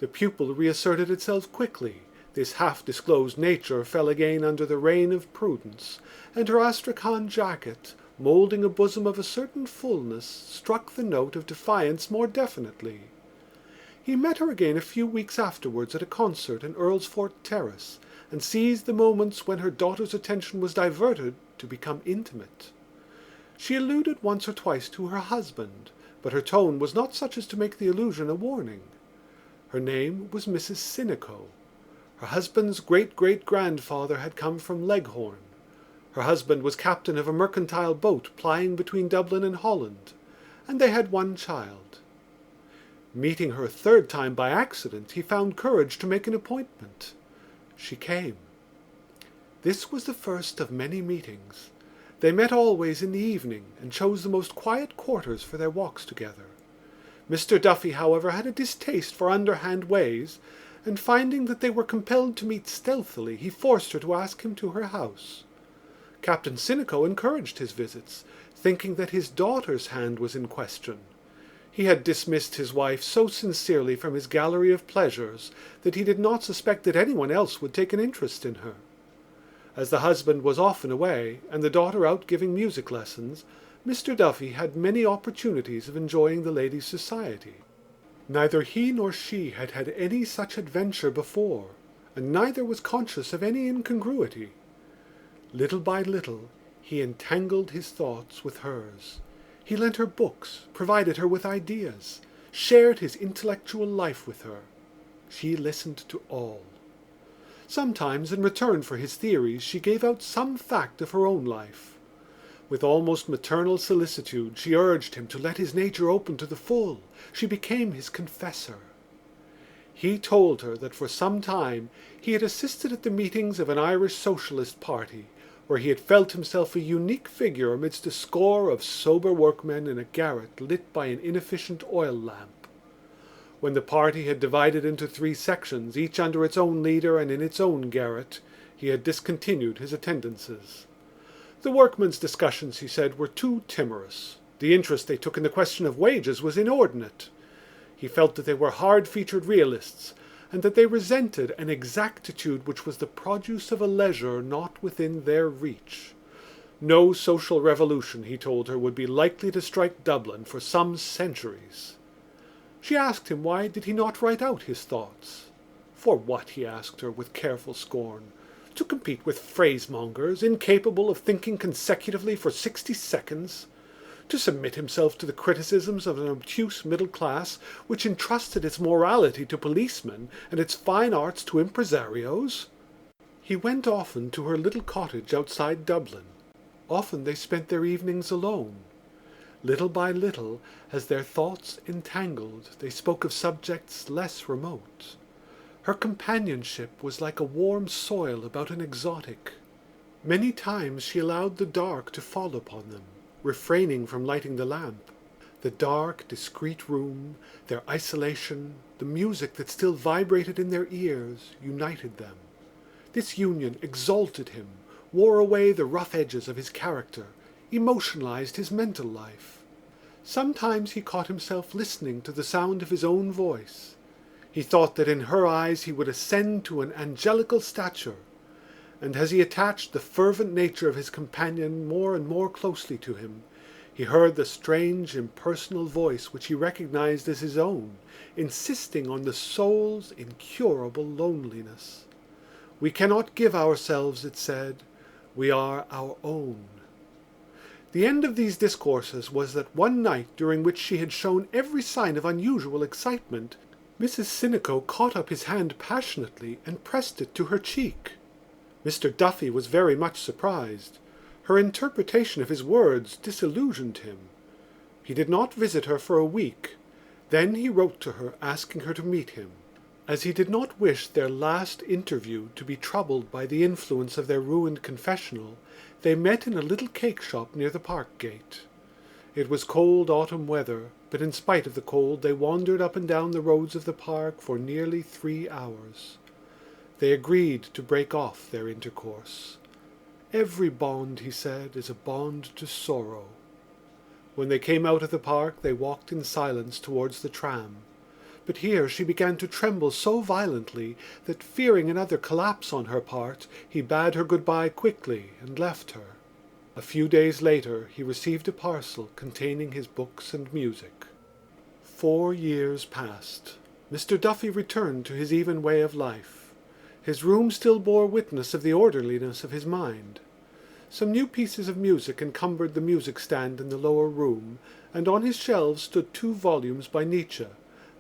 The pupil reasserted itself quickly. This half-disclosed nature fell again under the rein of prudence, and her astrakhan jacket, moulding a bosom of a certain fullness, struck the note of defiance more definitely. He met her again a few weeks afterwards at a concert in Earlsfort Terrace, and seized the moments when her daughter's attention was diverted to become intimate. She alluded once or twice to her husband, but her tone was not such as to make the allusion a warning. Her name was Mrs. Sinico. Her husband's great-great-grandfather had come from Leghorn. Her husband was captain of a mercantile boat plying between Dublin and Holland, and they had one child. Meeting her a third time by accident, he found courage to make an appointment. She came. This was the first of many meetings. They met always in the evening, and chose the most quiet quarters for their walks together. Mr. Duffy, however, had a distaste for underhand ways, and finding that they were compelled to meet stealthily, he forced her to ask him to her house. Captain Sinico encouraged his visits, thinking that his daughter's hand was in question. He had dismissed his wife so sincerely from his gallery of pleasures that he did not suspect that anyone else would take an interest in her. As the husband was often away, and the daughter out giving music lessons, Mr. Duffy had many opportunities of enjoying the lady's society. Neither he nor she had had any such adventure before, and neither was conscious of any incongruity. Little by little he entangled his thoughts with hers. He lent her books, provided her with ideas, shared his intellectual life with her. She listened to all. Sometimes, in return for his theories, she gave out some fact of her own life. With almost maternal solicitude she urged him to let his nature open to the full. She became his confessor. He told her that for some time he had assisted at the meetings of an Irish socialist party, where he had felt himself a unique figure amidst a score of sober workmen in a garret lit by an inefficient oil lamp. When the party had divided into 3 sections, each under its own leader and in its own garret, he had discontinued his attendances. The workmen's discussions, he said, were too timorous. The interest they took in the question of wages was inordinate. He felt that they were hard-featured realists, and that they resented an exactitude which was the produce of a leisure not within their reach. No social revolution, he told her, would be likely to strike Dublin for some centuries. She asked him why did he not write out his thoughts. For what, he asked her with careful scorn. To compete with phrasemongers, incapable of thinking consecutively for 60 seconds? To submit himself to the criticisms of an obtuse middle class which entrusted its morality to policemen and its fine arts to impresarios? He went often to her little cottage outside Dublin. Often they spent their evenings alone. Little by little, as their thoughts entangled, they spoke of subjects less remote. Her companionship was like a warm soil about an exotic. Many times she allowed the dark to fall upon them, refraining from lighting the lamp. The dark, discreet room, their isolation, the music that still vibrated in their ears, united them. This union exalted him, wore away the rough edges of his character, emotionalized his mental life. Sometimes he caught himself listening to the sound of his own voice. He thought that in her eyes he would ascend to an angelical stature, and as he attached the fervent nature of his companion more and more closely to him, he heard the strange impersonal voice which he recognized as his own, insisting on the soul's incurable loneliness. We cannot give ourselves, it said, we are our own. The end of these discourses was that one night during which she had shown every sign of unusual excitement, Mrs. Sinico caught up his hand passionately and pressed it to her cheek. Mr. Duffy was very much surprised. Her interpretation of his words disillusioned him. He did not visit her for a week. Then he wrote to her asking her to meet him. As he did not wish their last interview to be troubled by the influence of their ruined confessional, they met in a little cake shop near the park gate. It was cold autumn weather, but in spite of the cold they wandered up and down the roads of the park for nearly 3 hours. They agreed to break off their intercourse. Every bond, he said, is a bond to sorrow. When they came out of the park they walked in silence towards the tram. But here she began to tremble so violently that, fearing another collapse on her part, he bade her good-bye quickly and left her. A few days later he received a parcel containing his books and music. 4 years passed. Mr. Duffy returned to his even way of life. His room still bore witness of the orderliness of his mind. Some new pieces of music encumbered the music-stand in the lower room, and on his shelves stood 2 volumes by Nietzsche,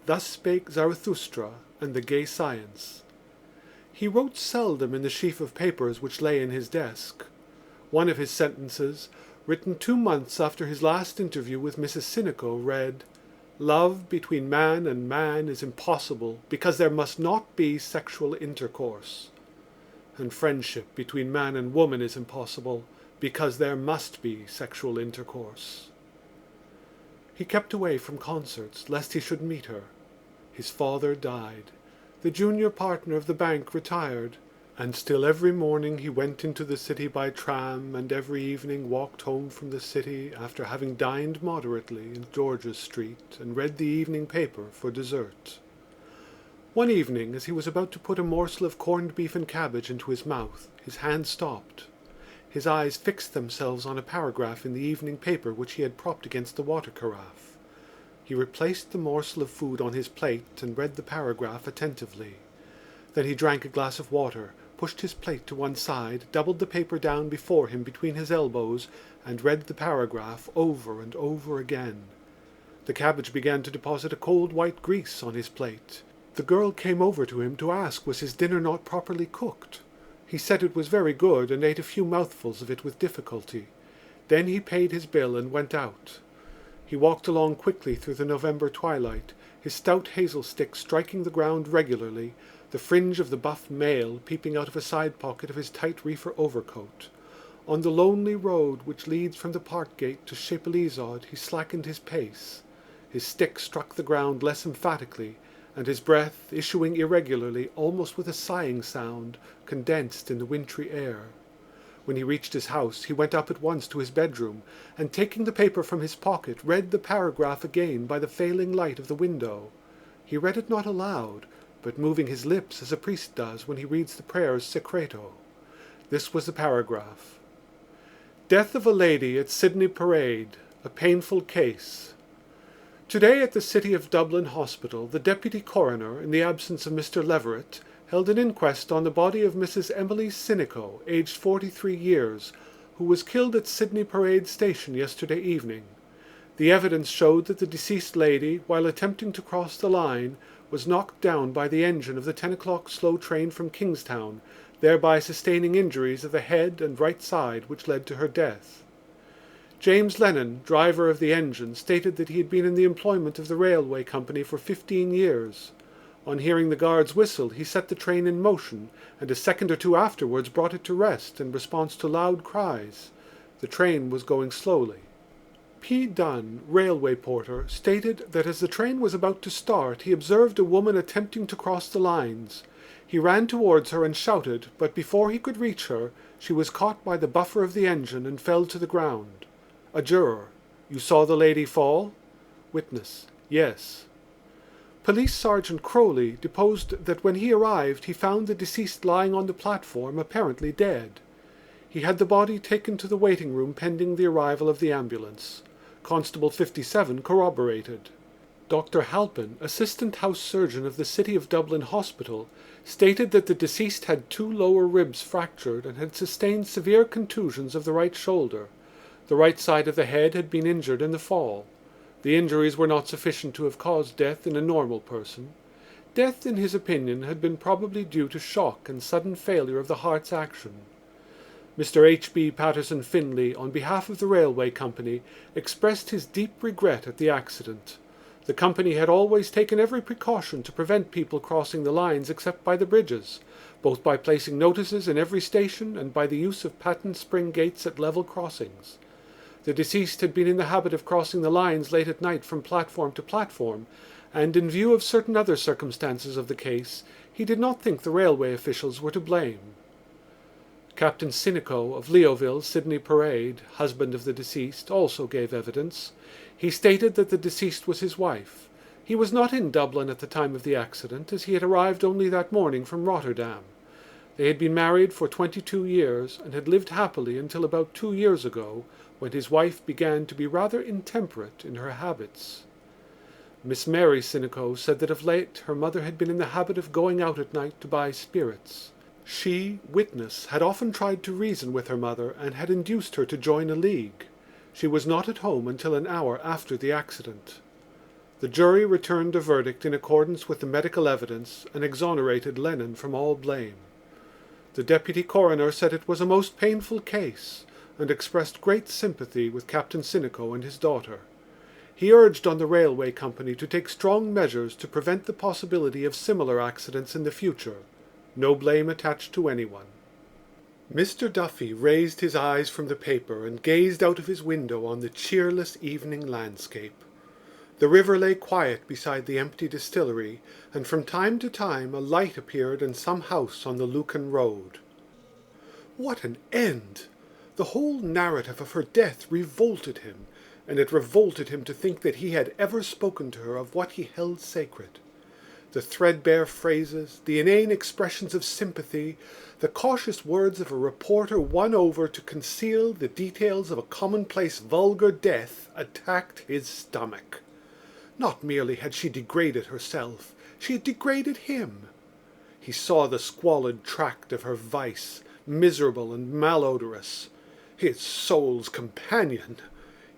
Thus Spake Zarathustra and The Gay Science. He wrote seldom in the sheaf of papers which lay in his desk. One of his sentences, written 2 months after his last interview with Mrs. Sinico, read, "Love between man and man is impossible because there must not be sexual intercourse. And friendship between man and woman is impossible because there must be sexual intercourse." He kept away from concerts lest he should meet her. His father died. The junior partner of the bank retired, and still every morning he went into the city by tram, and every evening walked home from the city after having dined moderately in George's Street and read the evening paper for dessert. One evening, as he was about to put a morsel of corned beef and cabbage into his mouth, his hand stopped. His eyes fixed themselves on a paragraph in the evening paper which he had propped against the water carafe. He replaced the morsel of food on his plate and read the paragraph attentively. Then he drank a glass of water, pushed his plate to one side, doubled the paper down before him between his elbows, and read the paragraph over and over again. The cabbage began to deposit a cold white grease on his plate. The girl came over to him to ask was his dinner not properly cooked. He said it was very good and ate a few mouthfuls of it with difficulty. Then he paid his bill and went out. He walked along quickly through the November twilight, his stout hazel stick striking the ground regularly, the fringe of the buff mail peeping out of a side pocket of his tight reefer overcoat. On the lonely road which leads from the park gate to Chapelizod he slackened his pace. His stick struck the ground less emphatically, and his breath, issuing irregularly, almost with a sighing sound, condensed in the wintry air. When he reached his house he went up at once to his bedroom, and taking the paper from his pocket read the paragraph again by the failing light of the window. He read it not aloud, but moving his lips as a priest does when he reads the prayers secreto. This was the paragraph. Death of a lady at Sydney Parade, a painful case. Today at the City of Dublin Hospital the Deputy Coroner, in the absence of Mr. Leverett, held an inquest on the body of Mrs. Emily Sinico, aged 43 years, who was killed at Sydney Parade Station yesterday evening. The evidence showed that the deceased lady, while attempting to cross the line, was knocked down by the engine of the 10 o'clock slow train from Kingstown, thereby sustaining injuries of the head and right side which led to her death. James Lennon, driver of the engine, stated that he had been in the employment of the railway company for 15 years. On hearing the guard's whistle, he set the train in motion, and a second or two afterwards brought it to rest in response to loud cries. The train was going slowly. P. Dunn, railway porter, stated that as the train was about to start, he observed a woman attempting to cross the lines. He ran towards her and shouted, but before he could reach her, she was caught by the buffer of the engine and fell to the ground. A juror: "You saw the lady fall?" Witness: "Yes." Police Sergeant Crowley deposed that when he arrived he found the deceased lying on the platform, apparently dead. He had the body taken to the waiting room pending the arrival of the ambulance. Constable 57 corroborated. Dr. Halpin, assistant house surgeon of the City of Dublin Hospital, stated that the deceased had 2 lower ribs fractured and had sustained severe contusions of the right shoulder. The right side of the head had been injured in the fall. The injuries were not sufficient to have caused death in a normal person. Death, in his opinion, had been probably due to shock and sudden failure of the heart's action. Mr. H. B. Patterson Finlay, on behalf of the railway company, expressed his deep regret at the accident. The company had always taken every precaution to prevent people crossing the lines except by the bridges, both by placing notices in every station and by the use of patent spring gates at level crossings. The deceased had been in the habit of crossing the lines late at night from platform to platform, and in view of certain other circumstances of the case, he did not think the railway officials were to blame. Captain Sinico of Leoville, Sydney Parade, husband of the deceased, also gave evidence. He stated that the deceased was his wife. He was not in Dublin at the time of the accident, as he had arrived only that morning from Rotterdam. They had been married for 22 years and had lived happily until about 2 years ago, when his wife began to be rather intemperate in her habits. Miss Mary Sinico said that of late her mother had been in the habit of going out at night to buy spirits. She, witness, had often tried to reason with her mother and had induced her to join a league. She was not at home until an hour after the accident. The jury returned a verdict in accordance with the medical evidence and exonerated Lennon from all blame. The deputy coroner said it was a most painful case and expressed great sympathy with Captain Sinico and his daughter. He urged on the railway company to take strong measures to prevent the possibility of similar accidents in the future. No blame attached to anyone. Mr. Duffy raised his eyes from the paper and gazed out of his window on the cheerless evening landscape. The river lay quiet beside the empty distillery, and from time to time a light appeared in some house on the Lucan road. What an end! The whole narrative of her death revolted him, and it revolted him to think that he had ever spoken to her of what he held sacred. The threadbare phrases, the inane expressions of sympathy, the cautious words of a reporter won over to conceal the details of a commonplace vulgar death attacked his stomach. Not merely had she degraded herself, she had degraded him. He saw the squalid tract of her vice, miserable and malodorous. His soul's companion!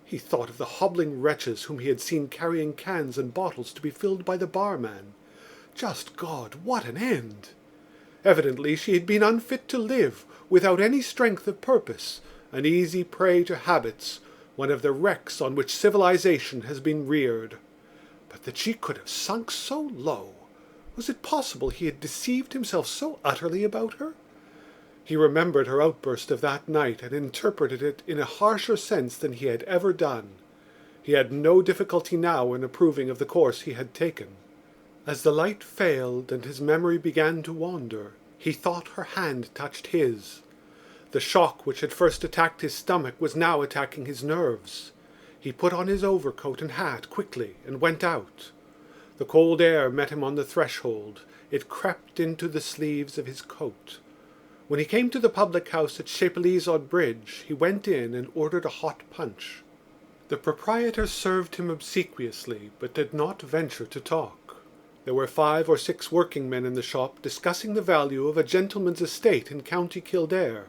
He thought of the hobbling wretches whom he had seen carrying cans and bottles to be filled by the barman. Just God, what an end! Evidently she had been unfit to live, without any strength of purpose, an easy prey to habits, one of the wrecks on which civilization has been reared. But that she could have sunk so low! Was it possible he had deceived himself so utterly about her? He remembered her outburst of that night and interpreted it in a harsher sense than he had ever done. He had no difficulty now in approving of the course he had taken. As the light failed and his memory began to wander, he thought her hand touched his. The shock which had first attacked his stomach was now attacking his nerves. He put on his overcoat and hat quickly and went out. The cold air met him on the threshold. It crept into the sleeves of his coat. When he came to the public house at Chapelizod-Bridge, he went in and ordered a hot punch. The proprietor served him obsequiously, but did not venture to talk. There were 5 or 6 working men in the shop discussing the value of a gentleman's estate in County Kildare.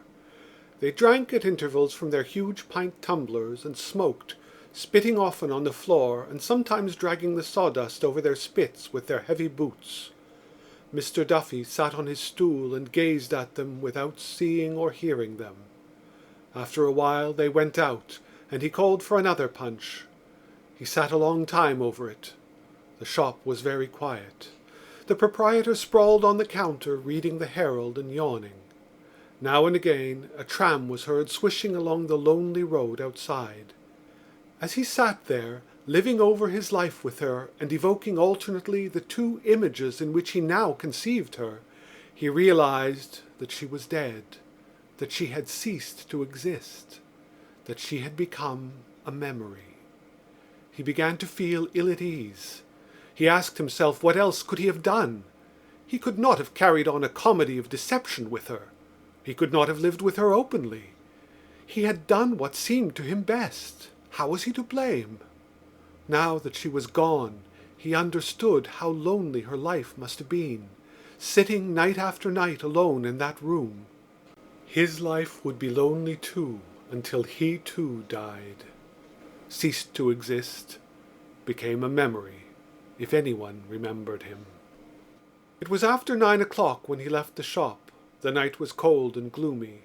They drank at intervals from their huge pint tumblers and smoked, spitting often on the floor and sometimes dragging the sawdust over their spits with their heavy boots. Mr. Duffy sat on his stool and gazed at them without seeing or hearing them. After a while they went out, and he called for another punch. He sat a long time over it. The shop was very quiet. The proprietor sprawled on the counter, reading the Herald and yawning. Now and again a tram was heard swishing along the lonely road outside. As he sat there, living over his life with her and evoking alternately the 2 images in which he now conceived her, he realized that she was dead, that she had ceased to exist, that she had become a memory. He began to feel ill at ease. He asked himself what else could he have done. He could not have carried on a comedy of deception with her. He could not have lived with her openly. He had done what seemed to him best. How was he to blame? Now that she was gone, he understood how lonely her life must have been, sitting night after night alone in that room. His life would be lonely too, until he too died, ceased to exist, became a memory, if anyone remembered him. It was after 9 o'clock when he left the shop. The night was cold and gloomy.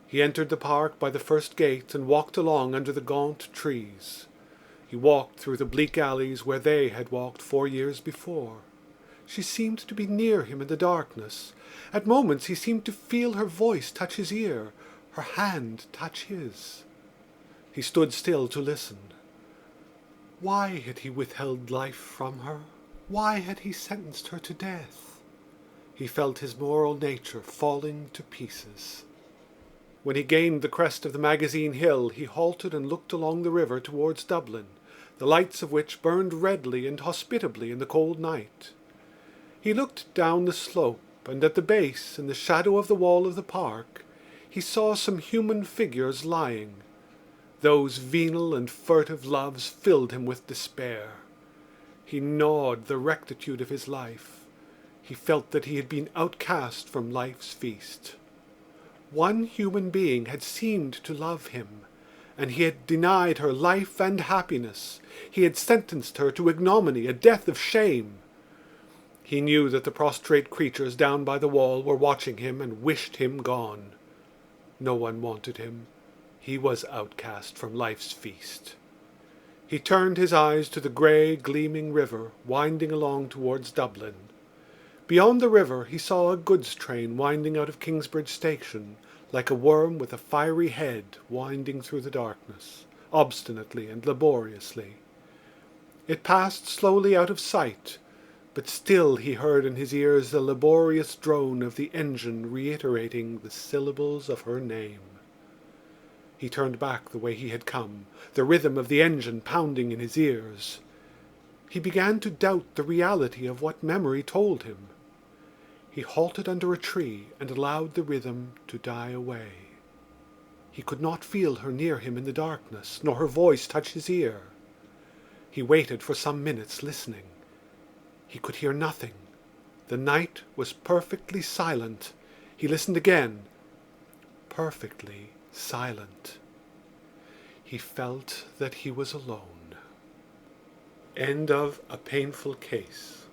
He entered the park by the first gate and walked along under the gaunt trees. He walked through the bleak alleys where they had walked 4 years before. She seemed to be near him in the darkness. At moments he seemed to feel her voice touch his ear, her hand touch his. He stood still to listen. Why had he withheld life from her? Why had he sentenced her to death? He felt his moral nature falling to pieces. When he gained the crest of the Magazine Hill, he halted and looked along the river towards Dublin, the lights of which burned redly and hospitably in the cold night. He looked down the slope, and at the base, in the shadow of the wall of the park, he saw some human figures lying. Those venal and furtive loves filled him with despair. He gnawed the rectitude of his life. He felt that he had been outcast from life's feast. One human being had seemed to love him, and he had denied her life and happiness. He had sentenced her to ignominy, a death of shame. He knew that the prostrate creatures down by the wall were watching him and wished him gone. No one wanted him. He was outcast from life's feast. He turned his eyes to the grey, gleaming river winding along towards Dublin. Beyond the river he saw a goods train winding out of Kingsbridge Station, like a worm with a fiery head winding through the darkness, obstinately and laboriously. It passed slowly out of sight, but still he heard in his ears the laborious drone of the engine reiterating the syllables of her name. He turned back the way he had come, the rhythm of the engine pounding in his ears. He began to doubt the reality of what memory told him. He halted under a tree and allowed the rhythm to die away. He could not feel her near him in the darkness, nor her voice touch his ear. He waited for some minutes listening. He could hear nothing. The night was perfectly silent. He listened again. Perfectly silent. He felt that he was alone. End of A Painful Case.